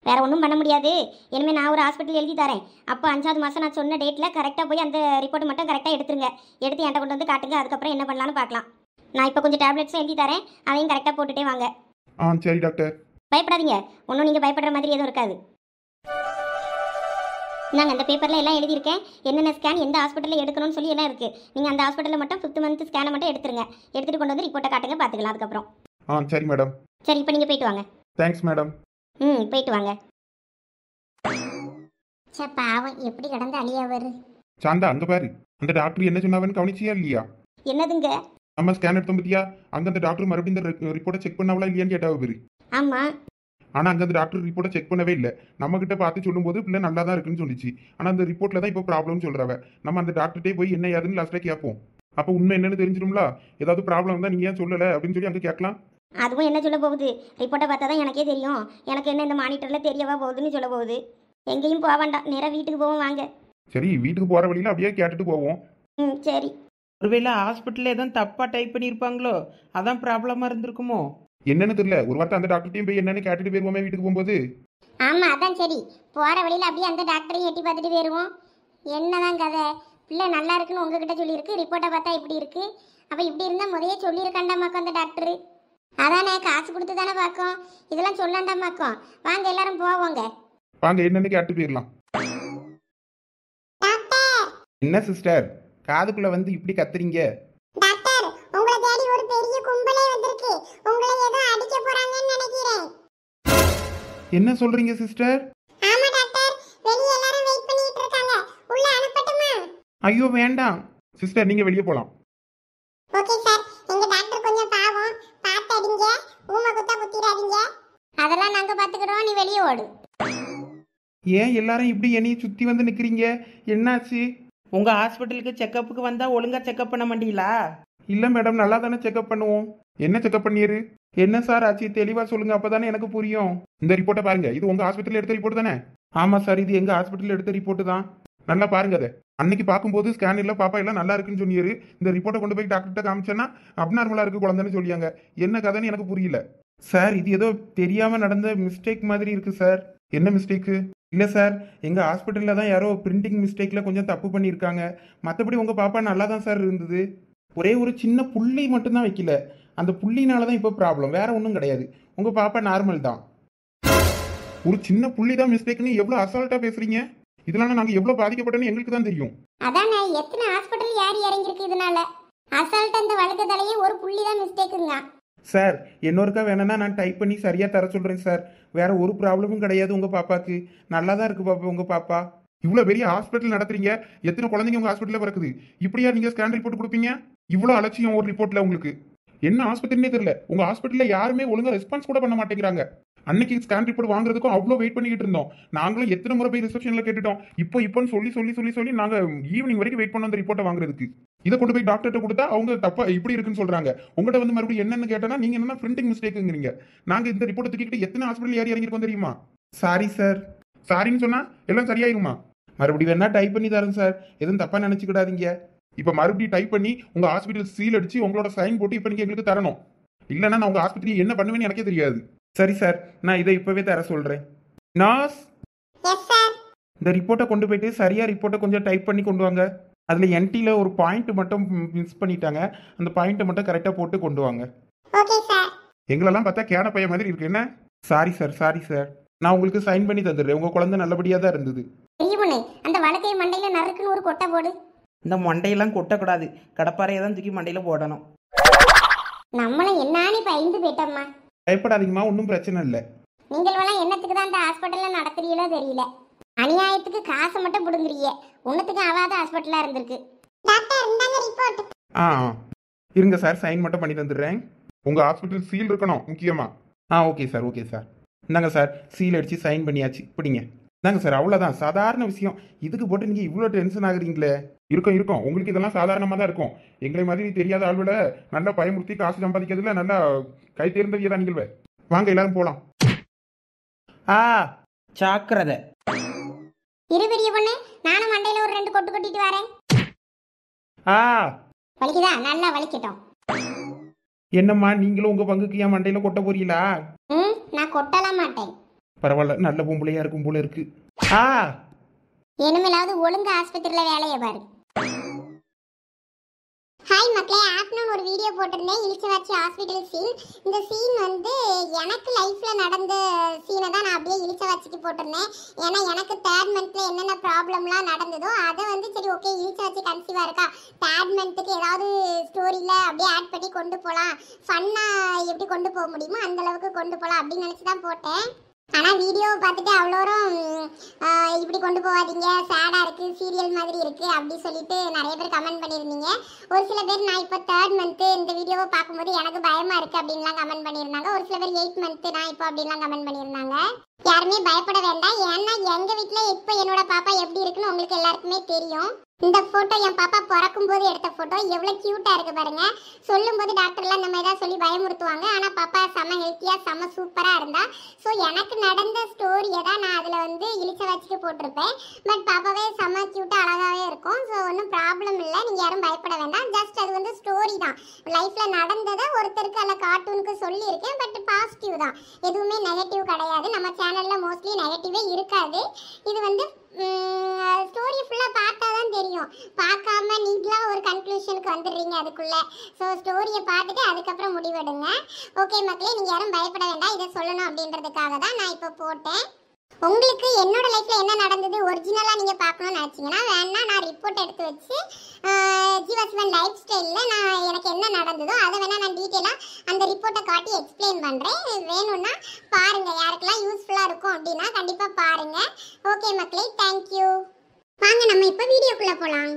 வேற ஒன்றும் பண்ண முடியாது. இனிமேல் நான் ஒரு ஹாஸ்பிட்டல் எழுதி தரேன். அப்போ 5வது மாதம் நான் சொன்ன டேட்டில் கரெக்டாக போய் அந்த ரிப்போர்ட் மட்டும் கரெக்டாக எடுத்துருங்க. எடுத்து என்கிட்ட கொண்டு வந்து காட்டுங்க. அதுக்கப்புறம் என்ன பண்ணலான்னு பார்க்கலாம். நான் இப்போ கொஞ்சம் டேப்லெட்ஸும் எழுதி தரேன், அதையும் கரெக்டாக போட்டுட்டே வாங்க. சரி டாக்டர். பயப்படாதீங்க, ஒன்றும் நீங்கள் பயப்படுற மாதிரி எதுவும் இருக்காது. நாங்கள் அந்த பேப்பரில் எல்லாம் எழுதியிருக்கேன். என்னென்ன ஸ்கேன் எந்த ஹாஸ்பிட்டலில் எடுக்கணும்னு சொல்லி எல்லாம் இருக்குது. நீங்கள் அந்த ஹாஸ்பிட்டலில் மட்டும் 5th மந்த் ஸ்கேனை மட்டும் எடுத்துருங்க. எடுத்துகிட்டு கொண்டு வந்து ரிப்போர்ட்டை காட்டுங்க, பார்த்துக்கலாம் அதுக்கப்புறம். சரி மேடம். சரி இப்போ நீங்கள் போயிட்டு வாங்க. Thanks madam. போயிட்டு வாங்க. பாவம் எப்படி கடந்து அழியா வரு. சாந்தா அங்க பாரு, அந்த டாக்டர் என்ன சொன்னாவன்னு கவனிச்சியா இல்லையா? என்னதுங்க? நம்ம ஸ்கேன் எடுத்தோம் பத்தியா, அங்க அந்த டாக்டர் மறுபடியும் இந்த ரிப்போர்ட்டை செக் பண்ணாவளா இல்லையான்னு கேட்டாவ பேரு. ஆமா. ஆனா அங்க அந்த டாக்டர் ரிப்போர்ட்டை செக் பண்ணவே இல்லை. நம்ம கிட்ட பார்த்து சொல்லும்போது பிள்ளை நல்லா தான் இருக்குன்னு சொல்லிச்சு. ஆனா அந்த ரிப்போர்ட்ல தான் இப்போ ப்ராப்ளம்னு சொல்றவ. நம்ம அந்த டாக்டர்கிட்டே போய் என்ன ஏதுன்னு லாஸ்ட்ல கேட்போம். அப்போ உண்மை என்னன்னு தெரிஞ்சிடும்ல. ஏதாவது ப்ராப்ளம் தான் நீங்க ஏன் சொல்லல அப்படின்னு சொல்லி அங்க கேட்கலாம். அதுவும் என்ன சொல்ல போகுது? ரிப்போர்ட்டை பார்த்தா தான் எனக்கே தெரியும். எனக்கு என்ன இந்த மானிட்டரில் தெரியவா போகுதுன்னு சொல்ல போகுது. எங்கேயும் போக வேண்டாம், நேராக வீட்டுக்கு போவோம் வாங்க. சரி, வீட்டுக்கு போற வழியில அப்படியே கேட்டுட்டு போவோம். ம் சரி. ஒருவேளை ஹாஸ்பிட்டலில் எதுவும் தப்பாக டைப் பண்ணியிருப்பாங்களோ, அதான் ப்ராப்ளமாக இருந்திருக்குமோ? என்னன்னு தெரியல. ஒரு வார்த்தை அந்த டாக்டர்ட்டையும் போய் என்னன்னு கேட்டுட்டு போயிருவோமே வீட்டுக்கு போகும்போது. ஆமாம் அதான் சரி. போகிற வழியில் அப்படியே அந்த டாக்டரையும் எட்டி பார்த்துட்டு போயிடுவோம். என்னதான் கதை? பிள்ளை நல்லா இருக்குன்னு உங்ககிட்ட சொல்லியிருக்கு, ரிப்போர்ட்டை பார்த்தா இப்படி இருக்கு. அப்போ இப்படி இருந்தால் முதையே சொல்லியிருக்காண்டாமாக்கும் அந்த டாக்டரு. அதானே காசு கொடுத்து தானே பார்க்கும், இதெல்லாம் சொல்லாண்டாமாக்கும். வாங்க எல்லாரும் போவோங்க. வாங்க என்னன்னு கேட்டு போயிடலாம். என்ன சிஸ்டர், காதுக்குள்ளே வந்து இப்படி கத்துறீங்க? டாக்டர், உங்களை தேடி ஒரு பெரிய கும்பலே வந்திருக்கு. உங்களை ஏதோ அடிக்க போறாங்கன்னு நினைக்கிறேன். என்ன சொல்றீங்க சிஸ்டர்? ஆமா டாக்டர், வெளிய எல்லாரும் வெயிட் பண்ணிட்டு இருக்காங்க. உள்ள அனுப்பட்டுமா? ஐயோ வேண்டாம். சிஸ்டர் நீங்க வெளியே போலாம். Okay sir. எங்க டாக்டர் கொஞ்சம் பாவம், பார்த்து அடிங்க. ஊம குத்த குத்திராதீங்க. அதெல்லாம் நாங்க பாத்துக்கிறோம், நீ வெளிய ஓடு. ஏன் எல்லாரும் இப்படி என்னைய சுற்றி வந்து நிற்கிறீங்க? என்னாச்சு? உங்கள் ஹாஸ்பிட்டலுக்கு செக்கப்புக்கு வந்தால் ஒழுங்காக செக்கப் பண்ண மாட்டீங்களா? இல்ல மேடம், நல்லா தானே செக்அப் பண்ணுவோம். என்ன செக்அப் பண்ணிரு? என்ன சார் ஆச்சு, தெளிவாக சொல்லுங்கள், அப்போ தானே எனக்கு புரியும். இந்த ரிப்போர்ட்டை பாருங்க. இது உங்க ஹாஸ்பிட்டல் எடுத்த ரிப்போர்ட் தானே? ஆமாம் சார், இது எங்கள் ஹாஸ்பிட்டலில் எடுத்த ரிப்போர்ட்டு தான். நல்லா பாருங்க அதை. அன்னைக்கு பார்க்கும்போது ஸ்கேன் இல்ல பாப்பா எல்லாம் நல்லா இருக்குன்னு சொன்னிரு. இந்த ரிப்போர்ட்டை கொண்டு போய் டாக்டர்கிட்ட காமிச்சேன்னா அப்நார்மலா இருக்கு குழந்தைன்னு சொல்லியாங்க. என்ன கதைன்னு எனக்கு புரியல. சார் இது ஏதோ தெரியாமல் நடந்த மிஸ்டேக் மாதிரி இருக்குது சார். என்ன மிஸ்டேக்கு? இல்லை சார், எங்கள் ஹாஸ்பிட்டலில் தான் யாரோ பிரிண்டிங் மிஸ்டேக்கில் கொஞ்சம் தப்பு பண்ணியிருக்காங்க. மற்றபடி உங்கள் பாப்பா நல்லா தான் சார் இருந்தது. ஒரே ஒரு சின்ன புள்ளி மட்டும்தான் வைக்கல. அந்த புள்ளினால தான் இப்போ ப்ராப்ளம், வேற ஒன்றும் கிடையாது. உங்கள் பாப்பா நார்மல் தான். ஒரு சின்ன புள்ளி தான் மிஸ்டேக்னு எவ்வளவு அசால்ட்டா பேசுறீங்க. இதனால நாங்க எவ்வளவு பாதிக்கப்பட்டோன்னு எங்களுக்கு தான் தெரியும். அதானே, எத்தனை ஹாஸ்பிட்டல் யார் இறங்கிருக்கு இதனால. அசால்ட் அந்த வழுக்கு தலையே ஒரு புள்ளி தான் மிஸ்டேக்குங்க. சார் இன்னொருக்கா வேணும்னா நான் டைப் பண்ணி சரியாக தர சொல்கிறேன் சார். வேற ஒரு ப்ராப்ளமும் கிடையாது உங்கள் பாப்பாக்கு. நல்லா தான் இருக்கு பாப்பா உங்கள் பாப்பா. இவ்வளவு பெரிய ஹாஸ்பிட்டல் நடத்துறீங்க, எத்தனை குழந்தைங்க உங்க ஹாஸ்பிட்டல்ல பிறக்குது. இப்படியா நீங்க ஸ்கேன் ரிப்போர்ட் கொடுப்பீங்க? இவ்வளவு அலட்சியம் ஒரு ரிப்போர்ட்ல உங்களுக்கு. என்ன ஆஸ்பத்திரினே தெரியல. உங்க ஹாஸ்பிட்டல்ல யாருமே ஒழுங்கா ரெஸ்பான்ஸ் கூட பண்ண மாட்டேங்கிறாங்க. அன்னைக்கு ஸ்கேன் ரிப்போர்ட் வாங்குறதுக்கும் அவ்வளோ வெயிட் பண்ணிக்கிட்டு இருந்தோம். நாங்களும் எத்தனை முறை போய் ரிசப்ஷன்ல கேட்டுட்டோம். இப்போன்னு சொல்லி சொல்லி சொல்லி சொல்லி நாங்க ஈவினிங் வரைக்கும் வெயிட் பண்ணோம் அந்த ரிப்போர்ட்டை வாங்குறதுக்கு. இதை கொண்டு போய் டாக்டர்கிட்ட கொடுத்தா அவங்க தப்பா இப்படி இருக்குன்னு சொல்றாங்க. உங்கள்கிட்ட வந்து மறுபடியும் என்னன்னு கேட்டா நீங்க என்ன பிரிண்டிங் மிஸ்டேக்குங்கிறீங்க. நாங்க இந்த ரிப்போர்ட்டை தூக்கிட்டு எத்தனை ஹாஸ்பிட்டல் ஏறி இறங்கிருக்கோம் தெரியுமா? Sorry sir. சாரின்னு சொன்னா எல்லாம் சரியாயிருமா? மறுபடியும் வேணா டைப் பண்ணி தரேன் சார், எதுவும் தப்பா நினைச்சுக்கிடாதீங்க. இப்ப மறுபடியும் டைப் பண்ணி உங்க ஹாஸ்பிட்டல் சீல் அடிச்சு உங்களோட சைன் போட்டு இப்ப நீங்க எங்களுக்கு தரணும். இல்லைன்னா நான் உங்க ஆஸ்பத்திரி என்ன பண்ணுவேன்னு எனக்கே தெரியாது. சரி சார், நான் இதை இப்பவே தர சொல்றேன். நர்ஸ், இந்த ரிப்போர்ட்டை கொண்டு போயிட்டு சரியா ரிப்போர்ட்டை கொஞ்சம் டைப் பண்ணி கொண்டு வாங்க. அதுல என்டில ஒரு பாயிண்ட் மட்டும் மிஸ் பண்ணிட்டாங்க, அந்த பாயிண்ட்டை மட்டும் கரெக்டா போட்டு கொண்டு வாங்க. Okay sir. எங்களெல்லாம் பார்த்தா கேன பைய மாதிரி இருக்கு. என்ன? Sorry sir, sorry sir. நான் உங்களுக்கு சைன் பண்ணி தந்துடுறேன். உங்க குழந்தை நல்லபடியா தான் இருந்தது. அந்த வழக்கை மண்டையில நறுக்குன்னு ஒரு கொட்டை போடு. இந்த மண்டையெல்லாம் கொட்டக்கூடாது, கடப்பாறையை தான் தூக்கி மண்டையில போடணும். நம்மளும் என்னானி பயந்து போயிட்டோம்மா. பயப்படாதீங்கம்மா, ஒன்றும் பிரச்சனை இல்லை. நீங்கள் எல்லாம் என்னத்துக்கு தான் அந்த ஹாஸ்பிட்டல்ல நடத்துறீங்களோ தெரியல. அநியாயத்துக்கு காசை மட்டும் புடுங்குறீங்க. ஒன்னுத்துக்கு ஆகாத ஹாஸ்பிட்டலா இருந்திருக்கு. டாக்டர் இந்தாங்க ரிப்போர்ட். ஆ இருங்க சார், சைன் மட்டும் பண்ணி தந்துடுறேன். உங்க ஹாஸ்பிட்டல் சீல் இருக்கணும் முக்கியமா. Okay sir, okay sir. இந்தாங்க சார், சீல் அடிச்சு சைன் பண்ணியாச்சு, பிடிங்க. இந்தாங்க சார், அவ்வளோதான், சாதாரண விஷயம். இதுக்கு போட்டு நீங்கள் இவ்வளோ டென்ஷன் ஆகுறீங்களே. இருக்கும் உங்களுக்கு இதெல்லாம் சாதாரணமாக தான் இருக்கும். எங்களை மாதிரி தெரியாத ஆள்விட நல்லா பயமுறுத்தி காசு சம்பாதிக்கிறதுல நல்லா கை தேர்ந்தவியதான் நீங்கள். வாங்க எல்லாரும் போலாம். சாக்கிரதை. இரு பெரிய பொண்ணு, நானும் மண்டையில ஒரு 2 கொட்டு கொட்டிட்டு வரேன். வலிக்குதா? நல்லா வலிக்கட்டும். என்னம்மா நீங்களும் உங்க பங்குக்கு என் மண்டையில கொட்ட போறீங்களா? நான் கொட்டலாம் மாட்டேன். பரவாயில்ல, நல்ல பொம்பளையா இருக்கும் போல இருக்கு. இனிமேலாவது ஒழுங்கு ஆஸ்பத்திரியில வேலையை பாரு. ஹாய் மக்களே, ஆஃப்டர்நூன் ஒரு வீடியோ போட்டிருந்தேன், இளிச்சவாச்சி ஹாஸ்பிட்டல் சீன். இந்த சீன் வந்து எனக்கு லைஃப்ல நடந்த சீனை தான் நான் அப்படியே இளிச்சவாச்சிக்கு போட்டிருந்தேன். ஏன்னா எனக்கு 3rd மந்த்ல என்னென்ன ப்ராப்ளம்லாம் நடந்ததோ அதை வந்து சரி ஓகே இளிச்சவாச்சி கன்சீவா இருக்கா, 3rd மந்த்துக்கு ஏதாவது ஸ்டோரியில அப்படியே ஆட் பண்ணி கொண்டு போகலாம், ஃபன்னா எப்படி கொண்டு போக முடியுமோ அந்த அளவுக்கு கொண்டு போகலாம் அப்படின்னு நினச்சி தான் போட்டேன். ஆனா வீடியோவை பார்த்துட்டு அவ்வளோரும் இப்படி கொண்டு போகாதீங்க, சேடா இருக்கு, சீரியல் மாதிரி இருக்கு அப்படி சொல்லிட்டு நிறைய பேர் கமெண்ட் பண்ணியிருந்தீங்க. ஒரு சில பேர் நான் இப்போ 3rd மந்த் இந்த வீடியோவை பார்க்கும்போது எனக்கு பயமா இருக்கு அப்படின்லாம் கமெண்ட் பண்ணியிருந்தாங்க. ஒரு சில பேர் 8th மந்த் நான் இப்போ அப்படின்லாம் கமெண்ட் பண்ணியிருந்தாங்க. யாருமே பயப்பட வேண்டாம். ஏன்னா எங்க வீட்டில் இப்போ என்னோட பாப்பா எப்படி இருக்குன்னு உங்களுக்கு எல்லாருக்குமே தெரியும். இந்த போட்டோ என் பாப்பா பிறக்கும் போது எடுத்த போட்டோ, எவ்வளவு கியூட்டா இருக்கு பாருங்க. சொல்லும் போது டாக்டர்லாம் இந்த மாதிரி தான் சொல்லி பயமுறுத்துவாங்க. ஆனா பாப்பா செம ஹெல்த்தியா செம சூப்பரா இருந்தா. ஸோ எனக்கு நடந்த ஸ்டோரியை தான் நான் அதுல வந்து இழிச்ச வச்சுட்டு போட்டிருப்பேன். பட் பாப்பாவே செம கியூட்டா அழகாவே இருக்கும். ஸோ ஒன்றும் ப்ராப்ளம் இல்லை, நீங்க யாரும் பயப்பட வேண்டாம். ஜஸ்ட் அது வந்து ஸ்டோரி தான், லைஃப்ல நடந்ததை ஒருத்தருக்கு அல்ல கார்ட்டூனுக்கு சொல்லியிருக்கேன். பட் பாசிட்டிவ் தான், எதுவுமே நெகட்டிவ் கிடையாது. நம்ம சேனல்ல மோஸ்ட்லி நெகட்டிவே இருக்காது. இது வந்து ஸ்டோரி ஃபுல்லாக பார்த்தா தான் தெரியும். பார்க்காம நீங்களாக ஒரு கன்க்ளூஷனுக்கு வந்துடுறீங்க அதுக்குள்ளே. ஸோ ஸ்டோரியை பார்த்துட்டு அதுக்கப்புறம் முடிவெடுங்க. ஓகே மக்களே, நீங்கள் யாரும் பயப்பட வேண்டாம். இதை சொல்லணும் அப்படின்றதுக்காக தான் நான் இப்போ போட்டேன். உங்களுக்கு என்னோட லைஃப்ல என்ன நடந்தது ஒரிஜினலாக நீங்கள் பார்க்கணும்னு நினச்சிங்கன்னா வேணா நான் ரிப்போர்ட் எடுத்து வச்சு ஜீவாசிவன் லைஃப் ஸ்டைலில் நான் எனக்கு என்ன நடந்ததோ அதை வேணா நான் டீட்டெயிலாக அந்த ரிப்போர்ட்டை காட்டி எக்ஸ்பிளைன் பண்ணுறேன். வேணும்னா பாருங்கள், யாருக்கெல்லாம் யூஸ்ஃபுல்லாக இருக்கும் அப்படின்னா கண்டிப்பாக பாருங்கள். ஓகே மக்களே, தேங்க்யூ. வாங்க நம்ம இப்போ வீடியோக்குள்ளே போகலாம்.